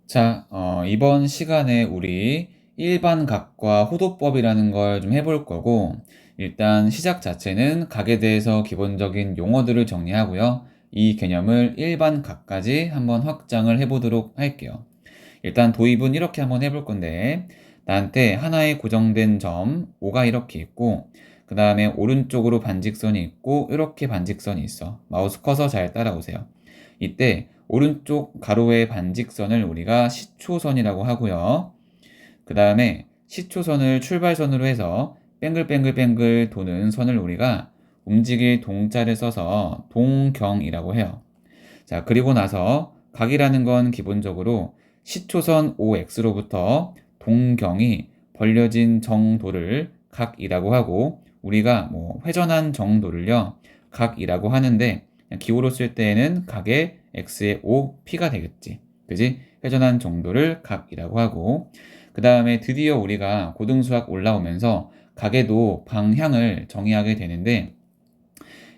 자, 이번 시간에 우리 일반각과 호도법이라는 걸 좀 해볼 거고, 일단 시작 자체는 각에 대해서 기본적인 용어들을 정리하고요. 이 개념을 일반각까지 한번 확장을 해보도록 할게요. 일단 도입은 이렇게 한번 해볼 건데, 나한테 하나의 고정된 점, O가 이렇게 있고, 그 다음에 오른쪽으로 반직선이 있고, 이렇게 반직선이 있어. 마우스 커서 잘 따라오세요. 이때 오른쪽 가로의 반직선을 우리가 시초선이라고 하고요. 그 다음에 시초선을 출발선으로 해서 뱅글뱅글뱅글 도는 선을 우리가 움직일 동자를 써서 동경이라고 해요. 자, 그리고 나서 각이라는 건 기본적으로 시초선 OX로부터 동경이 벌려진 정도를 각이라고 하고, 우리가 뭐 회전한 정도를요 각이라고 하는데, 기호로 쓸 때에는 각의 x의 5p가 되겠지. 그지? 회전한 정도를 각이라고 하고, 그 다음에 드디어 우리가 고등수학 올라오면서 각에도 방향을 정의하게 되는데,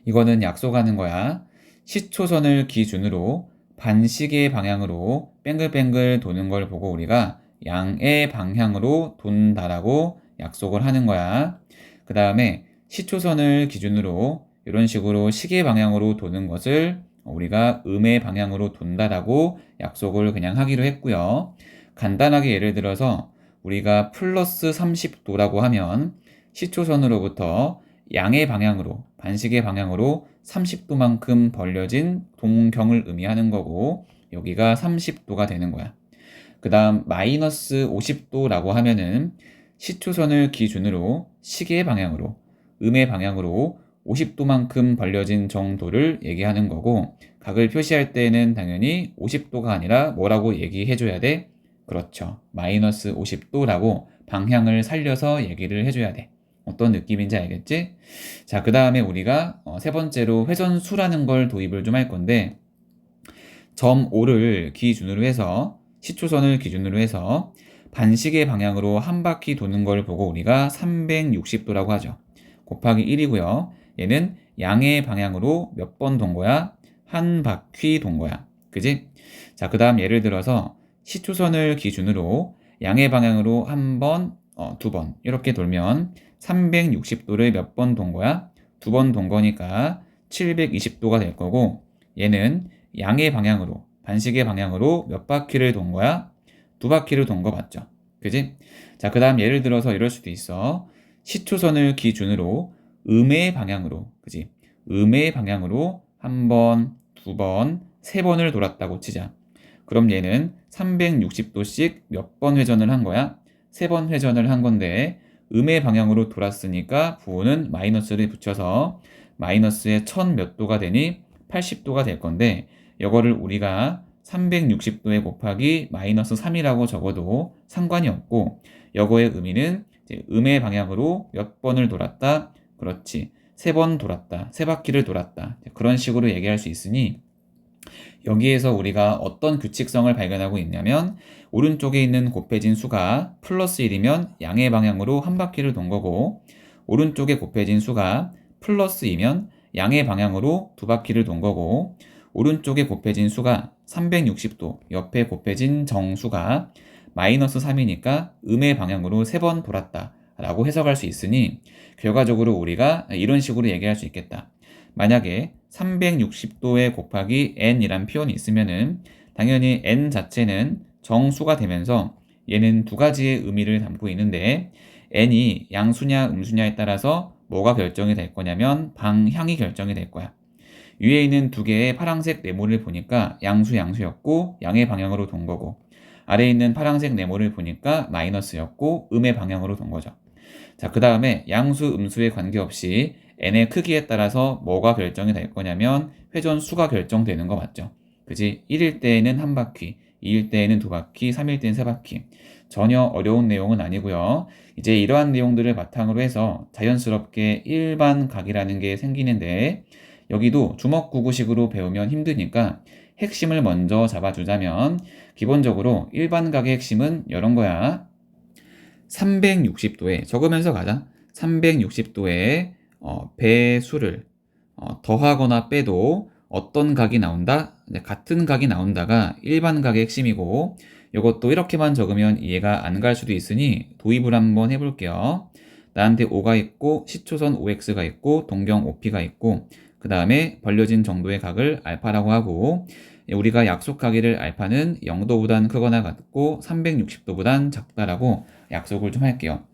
이거는 약속하는 거야. 시초선을 기준으로 반시계 방향으로 뱅글뱅글 도는 걸 보고 우리가 양의 방향으로 돈다라고 약속을 하는 거야. 그 다음에 시초선을 기준으로 이런 식으로 시계 방향으로 도는 것을 우리가 음의 방향으로 돈다라고 약속을 그냥 하기로 했고요. 간단하게 예를 들어서 우리가 플러스 30도라고 하면 시초선으로부터 양의 방향으로, 반시계 방향으로 30도만큼 벌려진 동경을 의미하는 거고, 여기가 30도가 되는 거야. 그 다음 마이너스 50도라고 하면은 시초선을 기준으로 시계 방향으로, 음의 방향으로 50도만큼 벌려진 정도를 얘기하는 거고, 각을 표시할 때는 당연히 50도가 아니라 뭐라고 얘기해줘야 돼? 그렇죠. 마이너스 50도라고 방향을 살려서 얘기를 해줘야 돼. 어떤 느낌인지 알겠지? 자, 그 다음에 우리가 세 번째로 회전수라는 걸 도입을 좀 할 건데, 점 O를 기준으로 해서, 시초선을 기준으로 해서 반시계 방향으로 한 바퀴 도는 걸 보고 우리가 360도라고 하죠. 곱하기 1이고요. 얘는 양의 방향으로 몇 번 돈 거야? 한 바퀴 돈 거야. 그지? 자, 그 다음 예를 들어서 시초선을 기준으로 양의 방향으로 한 번, 두 번 이렇게 돌면 360도를 몇 번 돈 거야? 두 번 돈 거니까 720도가 될 거고, 얘는 양의 방향으로, 반시계 방향으로 몇 바퀴를 돈 거야? 두 바퀴를 돈 거 맞죠? 그지? 자, 그 다음 예를 들어서 이럴 수도 있어. 시초선을 기준으로 음의 방향으로, 그지? 음의 방향으로 한 번, 두 번, 세 번을 돌았다고 치자. 그럼 얘는 360도씩 몇 번 회전을 한 거야? 세 번 회전을 한 건데, 음의 방향으로 돌았으니까 부호는 마이너스를 붙여서 마이너스의 1000 몇 도가 되니 80도가 될 건데, 이거를 우리가 360도에 곱하기 마이너스 3이라고 적어도 상관이 없고, 이거의 의미는 이제 음의 방향으로 몇 번을 돌았다. 그렇지. 세 번 돌았다. 세 바퀴를 돌았다. 그런 식으로 얘기할 수 있으니, 여기에서 우리가 어떤 규칙성을 발견하고 있냐면, 오른쪽에 있는 곱해진 수가 플러스 1이면 양의 방향으로 한 바퀴를 돈 거고, 오른쪽에 곱해진 수가 플러스 2면 양의 방향으로 두 바퀴를 돈 거고, 오른쪽에 곱해진 수가 360도, 옆에 곱해진 정수가 마이너스 3이니까 음의 방향으로 세 번 돌았다 라고 해석할 수 있으니, 결과적으로 우리가 이런 식으로 얘기할 수 있겠다. 만약에 360도에 곱하기 n이란 표현이 있으면은 당연히 n 자체는 정수가 되면서 얘는 두 가지의 의미를 담고 있는데, n이 양수냐 음수냐에 따라서 뭐가 결정이 될 거냐면 방향이 결정이 될 거야. 위에 있는 두 개의 파란색 네모를 보니까 양수였고 양의 방향으로 돈 거고, 아래에 있는 파란색 네모를 보니까 마이너스였고 음의 방향으로 돈 거죠. 자, 그 다음에 양수, 음수에 관계없이 n의 크기에 따라서 뭐가 결정이 될 거냐면 회전수가 결정되는 거 맞죠? 그지? 1일 때에는 한 바퀴, 2일 때에는 두 바퀴, 3일 때는 세 바퀴. 전혀 어려운 내용은 아니고요. 이제 이러한 내용들을 바탕으로 해서 자연스럽게 일반 각이라는 게 생기는데, 여기도 주먹구구식으로 배우면 힘드니까 핵심을 먼저 잡아주자면, 기본적으로 일반 각의 핵심은 이런 거야. 360도에 적으면서 가자. 360도에 배수를 더하거나 빼도 어떤 각이 나온다? 같은 각이 나온다가 일반 각의 핵심이고, 이것도 이렇게만 적으면 이해가 안 갈 수도 있으니 도입을 한번 해볼게요. 나한테 5가 있고 시초선 OX가 있고 동경 OP가 있고 그 다음에 벌려진 정도의 각을 알파라고 하고 우리가 약속하기를 알파는 0도보단 크거나 같고 360도보단 작다라고 약속을 좀 할게요.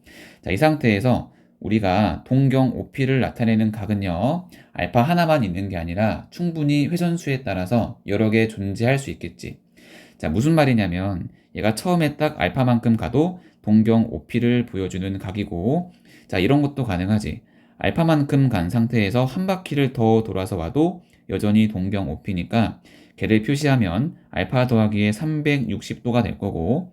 자, 이 상태에서 우리가 동경 OP를 나타내는 각은요, 알파 하나만 있는 게 아니라 충분히 회전수에 따라서 여러 개 존재할 수 있겠지. 자, 무슨 말이냐면 얘가 처음에 딱 알파만큼 가도 동경 OP를 보여주는 각이고, 자, 이런 것도 가능하지. 알파만큼 간 상태에서 한 바퀴를 더 돌아서 와도 여전히 동경 OP니까 걔를 표시하면 알파 더하기에 360도가 될 거고,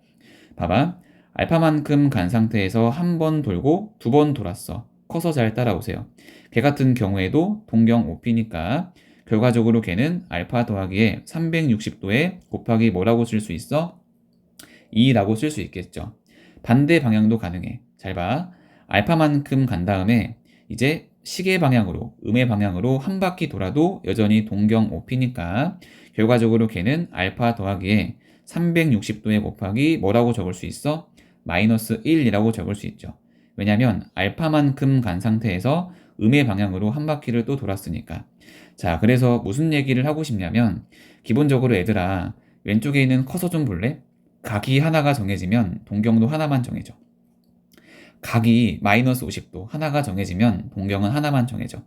봐봐. 알파만큼 간 상태에서 한 번 돌고 두 번 돌았어. 커서 잘 따라오세요. 걔 같은 경우에도 동경 OP니까 결과적으로 걔는 알파 더하기에 360도에 곱하기 뭐라고 쓸 수 있어? 2라고 쓸 수 있겠죠. 반대 방향도 가능해. 잘 봐. 알파만큼 간 다음에 이제 시계 방향으로, 음의 방향으로 한 바퀴 돌아도 여전히 동경 OP니까 결과적으로 걔는 알파 더하기에 360도에 곱하기 뭐라고 적을 수 있어? 마이너스 1이라고 적을 수 있죠. 왜냐면 알파만큼 간 상태에서 음의 방향으로 한 바퀴를 또 돌았으니까. 자, 그래서 무슨 얘기를 하고 싶냐면 기본적으로 얘들아, 왼쪽에 있는 커서 좀 볼래? 각이 하나가 정해지면 동경도 하나만 정해져. 각이 마이너스 50도 하나가 정해지면 동경은 하나만 정해져.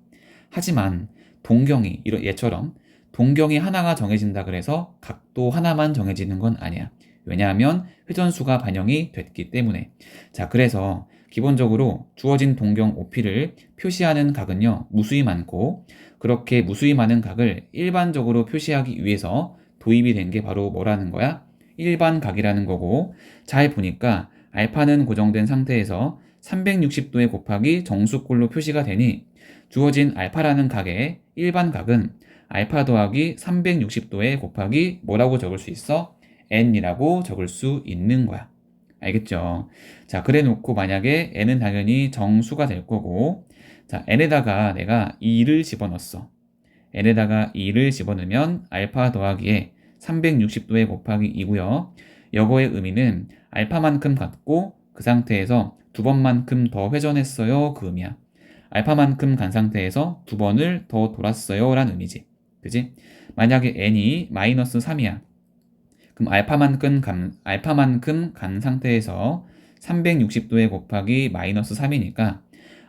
하지만 동경이 이런 얘처럼 동경이 하나가 정해진다 그래서 각도 하나만 정해지는 건 아니야. 왜냐하면 회전수가 반영이 됐기 때문에. 자, 그래서 기본적으로 주어진 동경 OP를 표시하는 각은요, 무수히 많고, 그렇게 무수히 많은 각을 일반적으로 표시하기 위해서 도입이 된 게 바로 뭐라는 거야? 일반각이라는 거고, 잘 보니까 알파는 고정된 상태에서 360도에 곱하기 정수꼴로 표시가 되니 주어진 알파라는 각의 일반각은 알파 더하기 360도에 곱하기 뭐라고 적을 수 있어? n이라고 적을 수 있는 거야. 알겠죠? 자, 그래 놓고 만약에 n은 당연히 정수가 될 거고, 자, n에다가 내가 2를 집어넣었어. n에다가 2를 집어넣으면 알파 더하기에 360도에 곱하기 2고요. 여거의 의미는 알파만큼 같고 그 상태에서 두 번만큼 더 회전했어요. 그 의미야. 알파만큼 간 상태에서 두 번을 더 돌았어요. 라는 의미지. 그지? 만약에 n이 마이너스 3이야. 그럼 알파만큼 간 상태에서 360도에 곱하기 마이너스 3이니까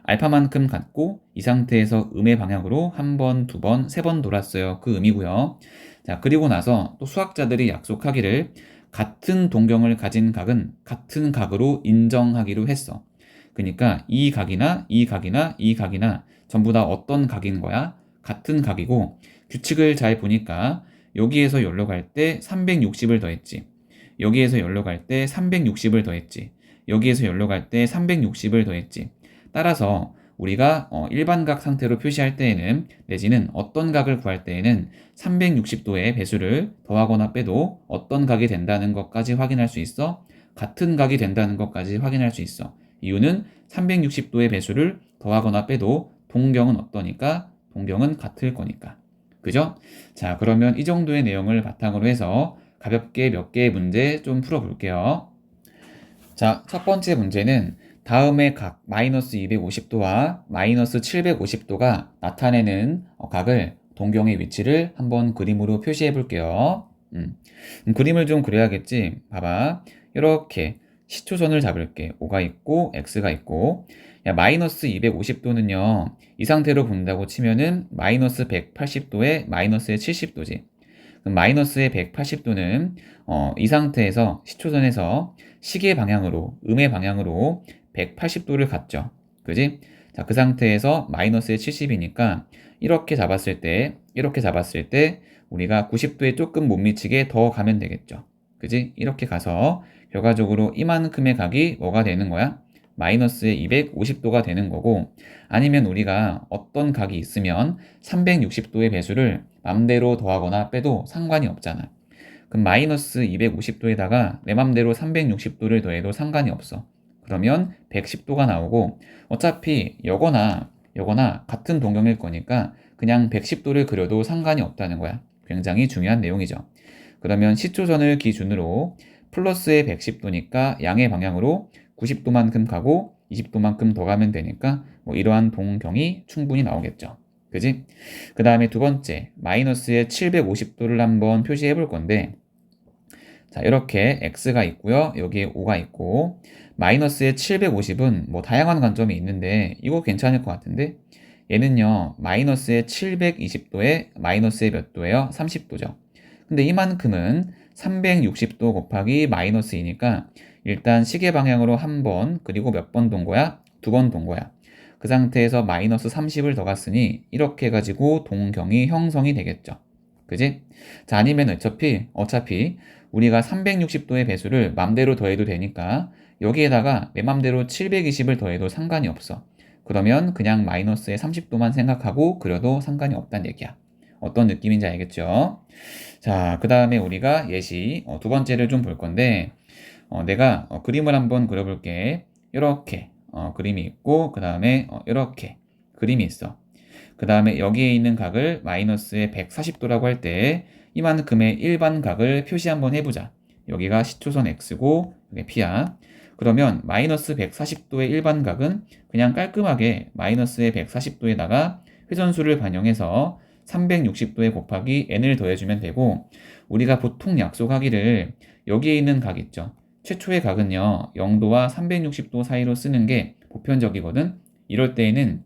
알파만큼 갔고 이 상태에서 음의 방향으로 한 번, 두 번, 세 번 돌았어요. 그 의미고요. 자, 그리고 나서 또 수학자들이 약속하기를 같은 동경을 가진 각은 같은 각으로 인정하기로 했어. 그러니까 이 각이나 이 각이나 이 각이나 전부 다 어떤 각인 거야? 같은 각이고 규칙을 잘 보니까 여기에서 여기로 갈 때 360을 더했지. 여기에서 여기로 갈 때 360을 더했지. 여기에서 여기로 갈 때 360을 더했지. 따라서 우리가 일반각 상태로 표시할 때에는 내지는 어떤 각을 구할 때에는 360도의 배수를 더하거나 빼도 어떤 각이 된다는 것까지 확인할 수 있어. 같은 각이 된다는 것까지 확인할 수 있어. 이유는 360도의 배수를 더하거나 빼도 동경은 어떠니까? 동경은 같을 거니까. 그죠? 자, 그러면 이 정도의 내용을 바탕으로 해서 가볍게 몇 개의 문제 좀 풀어볼게요. 자, 첫 번째 문제는 다음의 각 마이너스 250도와 마이너스 750도가 나타내는 각을 동경의 위치를 한번 그림으로 표시해 볼게요. 그림을 좀 그려야겠지. 봐봐. 이렇게 시초선을 잡을게. O가 있고 X가 있고, 야, 마이너스 250도는요 이 상태로 본다고 치면은 마이너스 180도에 마이너스의 70도지. 그럼 마이너스의 180도는 이 상태에서 시초선에서 시계 방향으로, 음의 방향으로 180도를 갔죠. 그지? 자, 그 상태에서 마이너스의 70이니까 이렇게 잡았을 때 우리가 90도에 조금 못 미치게 더 가면 되겠죠. 그지? 이렇게 가서 결과적으로 이만큼의 각이 뭐가 되는 거야? 마이너스의 250도가 되는 거고, 아니면 우리가 어떤 각이 있으면 360도의 배수를 맘대로 더하거나 빼도 상관이 없잖아. 그럼 마이너스 250도에다가 내 맘대로 360도를 더해도 상관이 없어. 그러면 110도가 나오고 어차피 여거나 같은 동경일 거니까 그냥 110도를 그려도 상관이 없다는 거야. 굉장히 중요한 내용이죠. 그러면 시초선을 기준으로 플러스의 110도니까 양의 방향으로 90도만큼 가고 20도만큼 더 가면 되니까 뭐 이러한 동경이 충분히 나오겠죠. 그지? 그 다음에 두 번째, 마이너스의 750도를 한번 표시해 볼 건데, 자, 이렇게 x가 있고요. 여기에 5가 있고, 마이너스의 750은 뭐 다양한 관점이 있는데, 이거 괜찮을 것 같은데, 얘는요, 마이너스의 720도에 마이너스의 몇 도예요? 30도죠. 근데 이만큼은 360도 곱하기 마이너스이니까 일단 시계 방향으로 한 번, 그리고 몇 번 돈 거야? 두 번 돈 거야. 그 상태에서 마이너스 30을 더 갔으니 이렇게 해가지고 동경이 형성이 되겠죠. 그지? 자, 아니면 어차피 우리가 360도의 배수를 맘대로 더해도 되니까 여기에다가 내 맘대로 720을 더해도 상관이 없어. 그러면 그냥 마이너스의 30도만 생각하고 그려도 상관이 없다는 얘기야. 어떤 느낌인지 알겠죠? 자, 그 다음에 우리가 예시 두 번째를 좀 볼 건데 내가 그림을 한번 그려볼게. 이렇게 그림이 있고 그 다음에 이렇게 그림이 있어. 그 다음에 여기에 있는 각을 마이너스의 140도라고 할 때 이만큼의 일반 각을 표시 한번 해보자. 여기가 시초선 x고 이게 p야. 그러면 마이너스 140도의 일반 각은 그냥 깔끔하게 마이너스의 140도에다가 회전수를 반영해서 360도에 곱하기 n을 더해주면 되고, 우리가 보통 약속하기를 여기에 있는 각 있죠. 최초의 각은요 0도와 360도 사이로 쓰는 게 보편적이거든. 이럴 때에는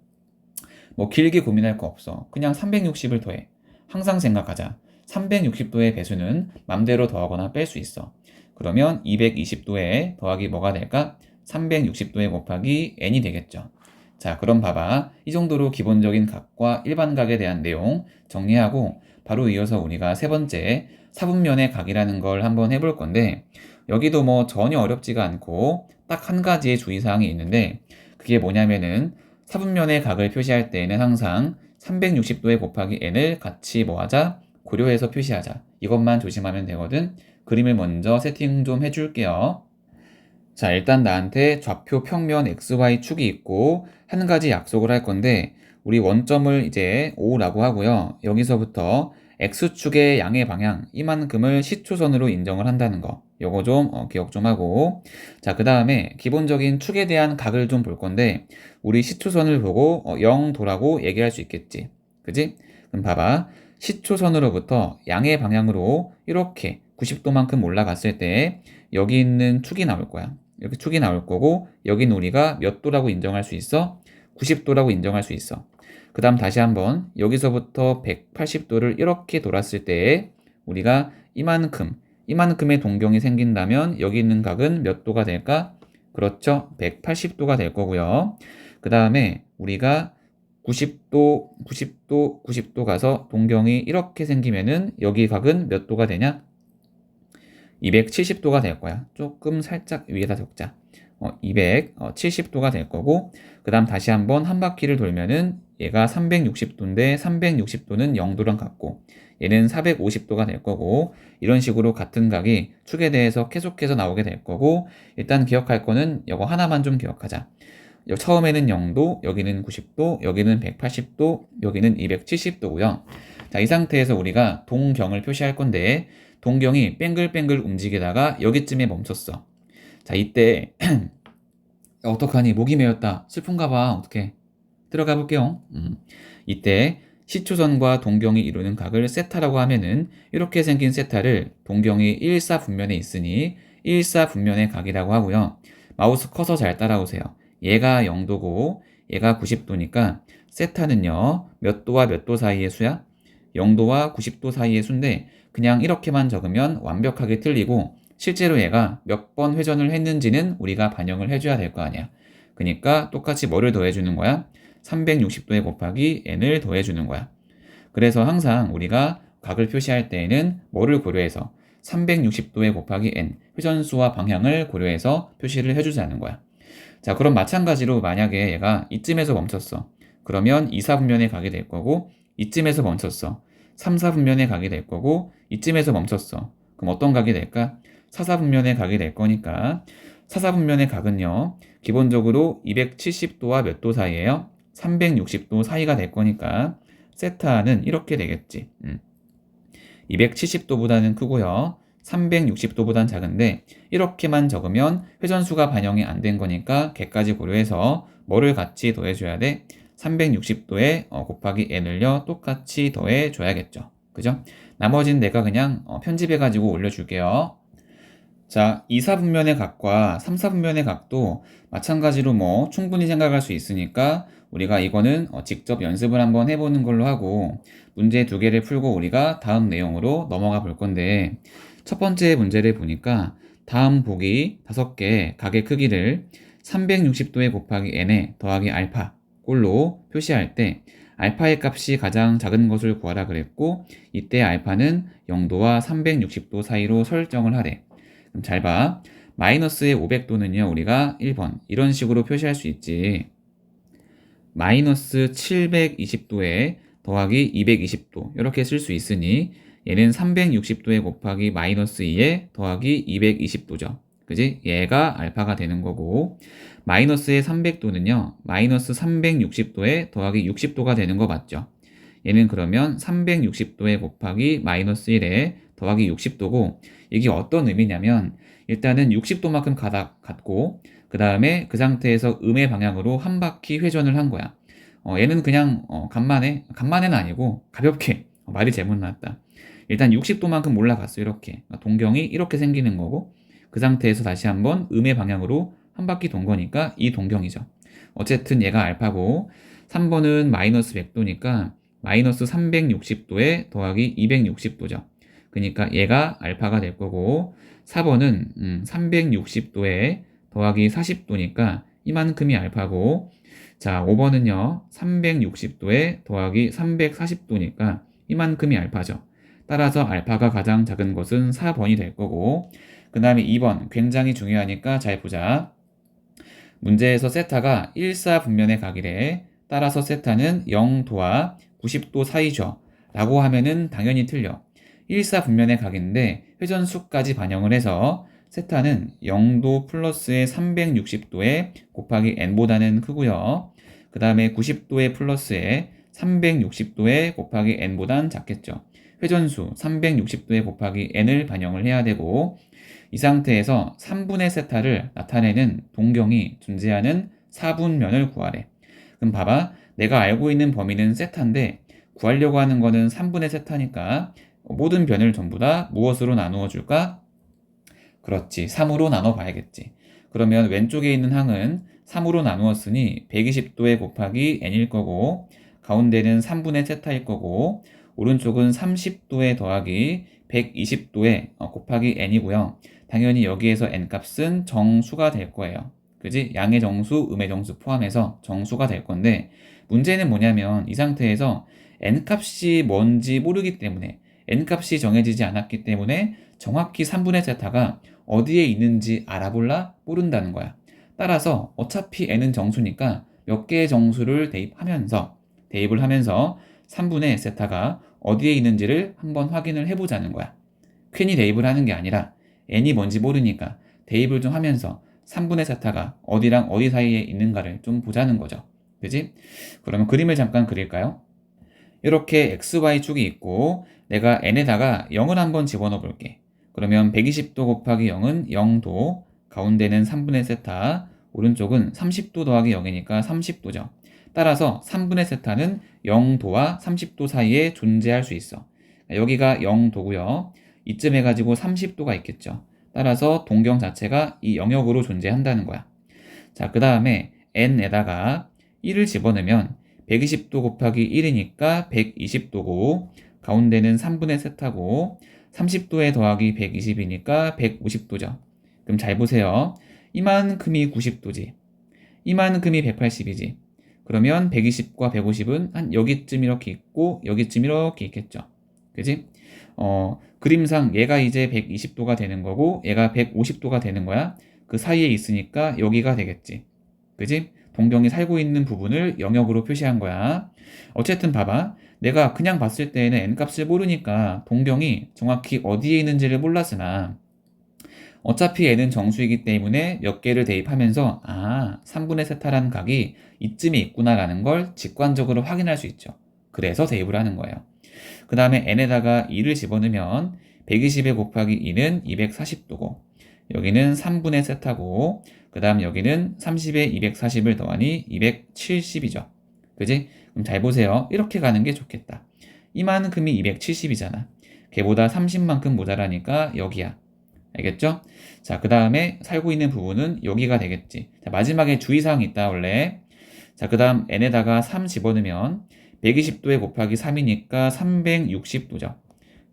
뭐 길게 고민할 거 없어. 그냥 360을 더해. 항상 생각하자. 360도의 배수는 맘대로 더하거나 뺄 수 있어. 그러면 220도에 더하기 뭐가 될까? 360도에 곱하기 n이 되겠죠. 자, 그럼 봐봐. 이 정도로 기본적인 각과 일반 각에 대한 내용 정리하고 바로 이어서 우리가 세 번째 사분면의 각이라는 걸 한번 해볼 건데, 여기도 뭐 전혀 어렵지가 않고 딱 한 가지의 주의사항이 있는데, 그게 뭐냐면은 사분면의 각을 표시할 때에는 항상 360도에 곱하기 n을 같이 뭐하자? 고려해서 표시하자. 이것만 조심하면 되거든. 그림을 먼저 세팅 좀 해줄게요. 자, 일단 나한테 좌표 평면 XY 축이 있고 한 가지 약속을 할 건데, 우리 원점을 이제 O라고 하고요. 여기서부터 X축의 양의 방향 이만큼을 시초선으로 인정을 한다는 거. 요거 좀 기억 좀 하고, 자, 그 다음에 기본적인 축에 대한 각을 좀 볼 건데, 우리 시초선을 보고 0도라고 얘기할 수 있겠지. 그지? 그럼 봐봐. 시초선으로부터 양의 방향으로 이렇게 90도만큼 올라갔을 때 여기 있는 축이 나올 거야. 이렇게 축이 나올 거고, 여기는 우리가 몇 도라고 인정할 수 있어? 90도라고 인정할 수 있어. 그 다음 다시 한번 여기서부터 180도를 이렇게 돌았을 때 우리가 이만큼의 동경이 생긴다면 여기 있는 각은 몇 도가 될까? 그렇죠. 180도가 될 거고요. 그 다음에 우리가 90도 가서 동경이 이렇게 생기면은 여기 각은 몇 도가 되냐? 270도가 될 거야. 조금 살짝 위에다 적자. 270도가 될 거고, 그 다음 다시 한번 한 바퀴를 돌면은 얘가 360도인데 360도는 0도랑 같고, 얘는 450도가 될 거고, 이런 식으로 같은 각이 축에 대해서 계속해서 나오게 될 거고, 일단 기억할 거는 이거 하나만 좀 기억하자. 처음에는 0도, 여기는 90도, 여기는 180도, 여기는 270도고요. 자, 이 상태에서 우리가 동경을 표시할 건데, 동경이 뱅글뱅글 움직이다가 여기쯤에 멈췄어. 자, 이때 어떡하니? 목이 메었다. 슬픈가 봐. 어떡해. 들어가 볼게요. 이때 시초선과 동경이 이루는 각을 세타라고 하면은 이렇게 생긴 세타를 동경이 일사분면에 있으니 일사분면의 각이라고 하고요. 마우스 커서 잘 따라오세요. 얘가 0도고 얘가 90도니까 세타는요. 몇 도와 몇 도 사이의 수야? 0도와 90도 사이의 수인데 그냥 이렇게만 적으면 완벽하게 틀리고 실제로 얘가 몇 번 회전을 했는지는 우리가 반영을 해줘야 될 거 아니야. 그러니까 똑같이 뭐를 더해주는 거야? 360도에 곱하기 n을 더해주는 거야. 그래서 항상 우리가 각을 표시할 때에는 뭐를 고려해서 360도에 곱하기 n, 회전수와 방향을 고려해서 표시를 해주자는 거야. 자, 그럼 마찬가지로 만약에 얘가 이쯤에서 멈췄어. 그러면 2, 4분면에 가게 될 거고, 이쯤에서 멈췄어. 3, 4분면에 가게 될 거고, 이쯤에서 멈췄어. 그럼 어떤 각이 될까? 4, 4분면에 가게 될 거니까 4, 4분면의 각은요. 기본적으로 270도와 몇 도 사이에요? 360도 사이가 될 거니까 세타는 이렇게 되겠지. 270도보다는 크고요. 360도보단 작은데 이렇게만 적으면 회전수가 반영이 안 된 거니까 걔까지 고려해서 뭐를 같이 더해줘야 돼? 360도에 곱하기 n을요 똑같이 더해줘야겠죠. 그죠? 나머지는 내가 그냥 편집해가지고 올려줄게요. 자, 2사분면의 각과 3사분면의 각도 마찬가지로 뭐 충분히 생각할 수 있으니까 우리가 이거는 직접 연습을 한번 해보는 걸로 하고 문제 두 개를 풀고 우리가 다음 내용으로 넘어가 볼 건데 첫 번째 문제를 보니까 다음 보기 5개 각의 크기를 360도에 곱하기 n에 더하기 알파 꼴로 표시할 때 알파의 값이 가장 작은 것을 구하라 그랬고 이때 알파는 0도와 360도 사이로 설정을 하래. 그럼 잘 봐. 마이너스의 500도는요, 우리가 1번 이런 식으로 표시할 수 있지. 마이너스 720도에 더하기 220도 이렇게 쓸 수 있으니 얘는 360도에 곱하기 마이너스 2에 더하기 220도죠. 그지? 얘가 알파가 되는 거고 마이너스의 300도는요. 마이너스 360도에 더하기 60도가 되는 거 맞죠? 얘는 그러면 360도에 곱하기 마이너스 1에 더하기 60도고 이게 어떤 의미냐면 일단은 60도만큼 같고 그 다음에 그 상태에서 음의 방향으로 한 바퀴 회전을 한 거야. 얘는 그냥 간만에는 아니고 가볍게 말이 잘못 나왔다. 일단 60도만큼 올라갔어 이렇게 동경이 이렇게 생기는 거고 그 상태에서 다시 한번 음의 방향으로 한 바퀴 돈 거니까 이 동경이죠. 어쨌든 얘가 알파고 3번은 마이너스 100도니까 마이너스 360도에 더하기 260도죠. 그러니까 얘가 알파가 될 거고 4번은 360도에 더하기 40도니까 이만큼이 알파고 자 5번은요 360도에 더하기 340도니까 이만큼이 알파죠. 따라서 알파가 가장 작은 것은 4번이 될 거고 그 다음에 2번 굉장히 중요하니까 잘 보자. 문제에서 세타가 1사분면의 각이래. 따라서 세타는 0도와 90도 사이죠. 라고 하면은 당연히 틀려. 1사분면의 각인데 회전수까지 반영을 해서 세타는 0도 플러스의 360도에 곱하기 n보다는 크고요. 그 다음에 90도의 플러스에 360도에 곱하기 n보단 작겠죠. 회전수 360도에 곱하기 n을 반영을 해야 되고 이 상태에서 3분의 세타를 나타내는 동경이 존재하는 4분면을 구하래. 그럼 봐봐. 내가 알고 있는 범위는 세타인데 구하려고 하는 거는 3분의 세타니까 모든 변을 전부 다 무엇으로 나누어 줄까? 그렇지. 3으로 나눠 봐야겠지. 그러면 왼쪽에 있는 항은 3으로 나누었으니 120도에 곱하기 n일 거고 가운데는 3분의 세타일 거고 오른쪽은 30도에 더하기 120도에 곱하기 n이고요. 당연히 여기에서 n값은 정수가 될 거예요. 그지? 양의 정수, 음의 정수 포함해서 정수가 될 건데 문제는 뭐냐면 이 상태에서 n값이 뭔지 모르기 때문에 n값이 정해지지 않았기 때문에 정확히 3분의 세타가 어디에 있는지 알아볼라? 모른다는 거야. 따라서 어차피 n은 정수니까 몇 개의 정수를 대입을 하면서 3분의 세타가 어디에 있는지를 한번 확인을 해보자는 거야. 괜히 대입을 하는 게 아니라 n이 뭔지 모르니까 대입을 좀 하면서 3분의 세타가 어디랑 어디 사이에 있는가를 좀 보자는 거죠. 그지? 그러면 그림을 잠깐 그릴까요? 이렇게 XY축이 있고 내가 n에다가 0을 한번 집어넣어 볼게. 그러면 120도 곱하기 0은 0도, 가운데는 3분의 세타, 오른쪽은 30도 더하기 0이니까 30도죠. 따라서 3분의 세타는 0도와 30도 사이에 존재할 수 있어. 여기가 0도고요. 이쯤 해가지고 30도가 있겠죠. 따라서 동경 자체가 이 영역으로 존재한다는 거야. 자, 그 다음에 n에다가 1을 집어넣으면 120도 곱하기 1이니까 120도고 가운데는 3분의 세타고 30도에 더하기 120이니까 150도죠. 그럼 잘 보세요. 이만큼이 90도지. 이만큼이 180이지. 그러면 120과 150은 한 여기쯤 이렇게 있고 여기쯤 이렇게 있겠죠. 그지? 그림상 얘가 이제 120도가 되는 거고 얘가 150도가 되는 거야. 그 사이에 있으니까 여기가 되겠지. 그지? 동경이 살고 있는 부분을 영역으로 표시한 거야. 어쨌든 봐봐. 내가 그냥 봤을 때에는 n값을 모르니까 동경이 정확히 어디에 있는지를 몰랐으나 어차피 n은 정수이기 때문에 몇 개를 대입하면서 3분의 세타라는 각이 이쯤에 있구나라는 걸 직관적으로 확인할 수 있죠. 그래서 대입을 하는 거예요. 그 다음에 n에다가 2를 집어넣으면 120에 곱하기 2는 240도고 여기는 3분의 세타고 그 다음 여기는 30에 240을 더하니 270이죠. 그지? 그럼 잘 보세요. 이렇게 가는 게 좋겠다. 이만큼이 270이잖아. 걔보다 30만큼 모자라니까 여기야. 알겠죠? 자, 그 다음에 살고 있는 부분은 여기가 되겠지. 자, 마지막에 주의사항이 있다, 원래. 자, 그 다음 n에다가 3 집어넣으면 120도에 곱하기 3이니까 360도죠.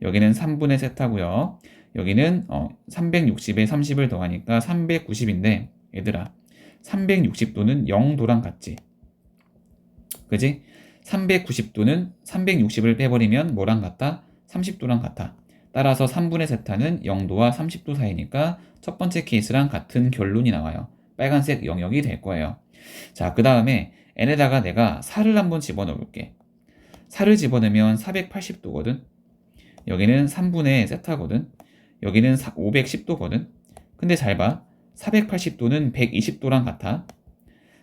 여기는 3분의 세타고요. 여기는 360에 30을 더하니까 390인데 얘들아 360도는 0도랑 같지. 그지? 390도는 360을 빼버리면 뭐랑 같아? 30도랑 같아. 따라서 3분의 세타는 0도와 30도 사이니까 첫 번째 케이스랑 같은 결론이 나와요. 빨간색 영역이 될 거예요. 자, 그 다음에 n에다가 내가 4를 한번 집어넣어 볼게. 4를 집어넣으면 480도거든. 여기는 3분의 세타거든. 여기는 510도거든. 근데 잘 봐. 480도는 120도랑 같아.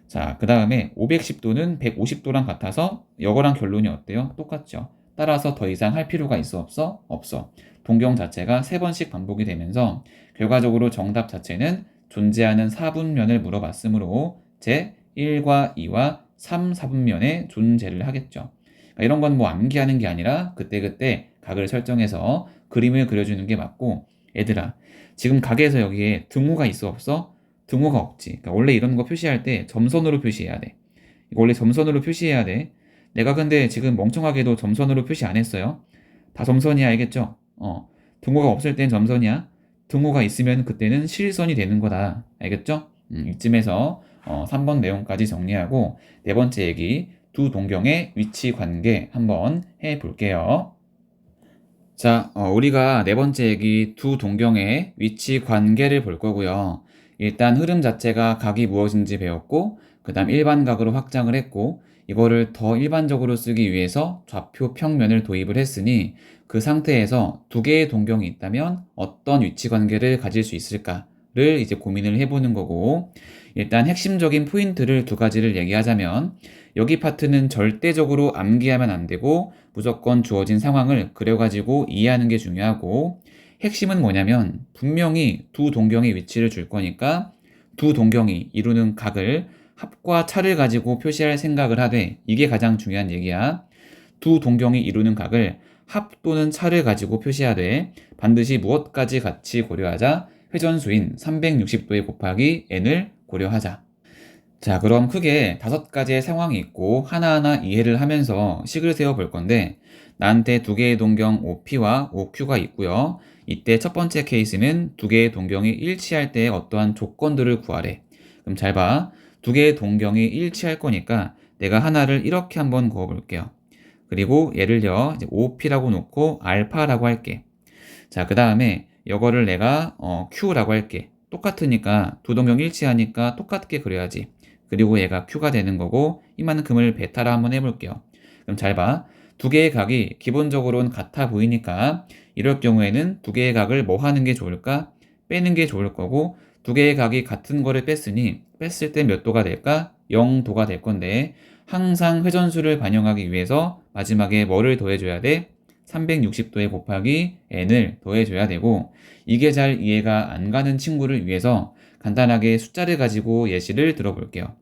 자, 그 다음에 510도는 150도랑 같아서 이거랑 결론이 어때요? 똑같죠. 따라서 더 이상 할 필요가 있어 없어? 없어. 동경 자체가 3번씩 반복이 되면서 결과적으로 정답 자체는 존재하는 4분면을 물어봤으므로 제 1과 2와 3, 4분면의 존재를 하겠죠. 그러니까 이런 건 뭐 암기하는 게 아니라 그때그때 각을 설정해서 그림을 그려주는 게 맞고 얘들아 지금 각에서 여기에 등호가 있어 없어? 등호가 없지. 그러니까 원래 이런 거 표시할 때 점선으로 표시해야 돼. 이거 원래 점선으로 표시해야 돼. 내가 근데 지금 멍청하게도 점선으로 표시 안 했어요. 다 점선이야, 알겠죠? 등호가 없을 땐 점선이야. 등호가 있으면 그때는 실선이 되는 거다. 알겠죠? 이쯤에서 3번 내용까지 정리하고 네 번째 얘기 두 동경의 위치 관계 한번 해볼게요. 자, 우리가 네 번째 얘기 두 동경의 위치 관계를 볼 거고요. 일단 흐름 자체가 각이 무엇인지 배웠고 그 다음 일반각으로 확장을 했고 이거를 더 일반적으로 쓰기 위해서 좌표 평면을 도입을 했으니 그 상태에서 두 개의 동경이 있다면 어떤 위치 관계를 가질 수 있을까를 이제 고민을 해보는 거고 일단 핵심적인 포인트를 두 가지를 얘기하자면 여기 파트는 절대적으로 암기하면 안 되고 무조건 주어진 상황을 그려가지고 이해하는 게 중요하고 핵심은 뭐냐면 분명히 두 동경의 위치를 줄 거니까 두 동경이 이루는 각을 합과 차를 가지고 표시할 생각을 하되 이게 가장 중요한 얘기야. 두 동경이 이루는 각을 합 또는 차를 가지고 표시하되 반드시 무엇까지 같이 고려하자? 회전수인 360도에 곱하기 n을 고려하자. 자, 그럼 크게 5가지의 상황이 있고 하나하나 이해를 하면서 식을 세워 볼 건데 나한테 두 개의 동경 OP와 OQ가 있고요. 이때 첫 번째 케이스는 두 개의 동경이 일치할 때 어떠한 조건들을 구하래. 그럼 잘 봐. 두 개의 동경이 일치할 거니까 내가 하나를 이렇게 한번 그어 볼게요. 그리고 얘를 이제 OP라고 놓고 알파라고 할게. 자, 그 다음에 이거를 내가 Q라고 할게. 똑같으니까 두 동경 일치하니까 똑같게 그려야지. 그리고 얘가 Q가 되는 거고 이만큼을 베타라 한번 해볼게요. 그럼 잘 봐. 두 개의 각이 기본적으로는 같아 보이니까 이럴 경우에는 두 개의 각을 뭐 하는 게 좋을까? 빼는 게 좋을 거고 두 개의 각이 같은 거를 뺐으니 뺐을 때 몇 도가 될까? 0도가 될 건데 항상 회전수를 반영하기 위해서 마지막에 뭐를 더해줘야 돼? 360도에 곱하기 n을 더해줘야 되고 이게 잘 이해가 안 가는 친구를 위해서 간단하게 숫자를 가지고 예시를 들어볼게요.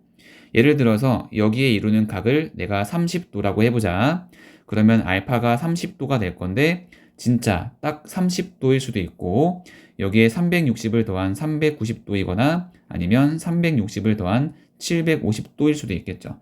예를 들어서 여기에 이루는 각을 내가 30도라고 해보자. 그러면 알파가 30도가 될 건데 진짜 딱 30도일 수도 있고 여기에 360을 더한 390도이거나 아니면 360을 더한 750도일 수도 있겠죠.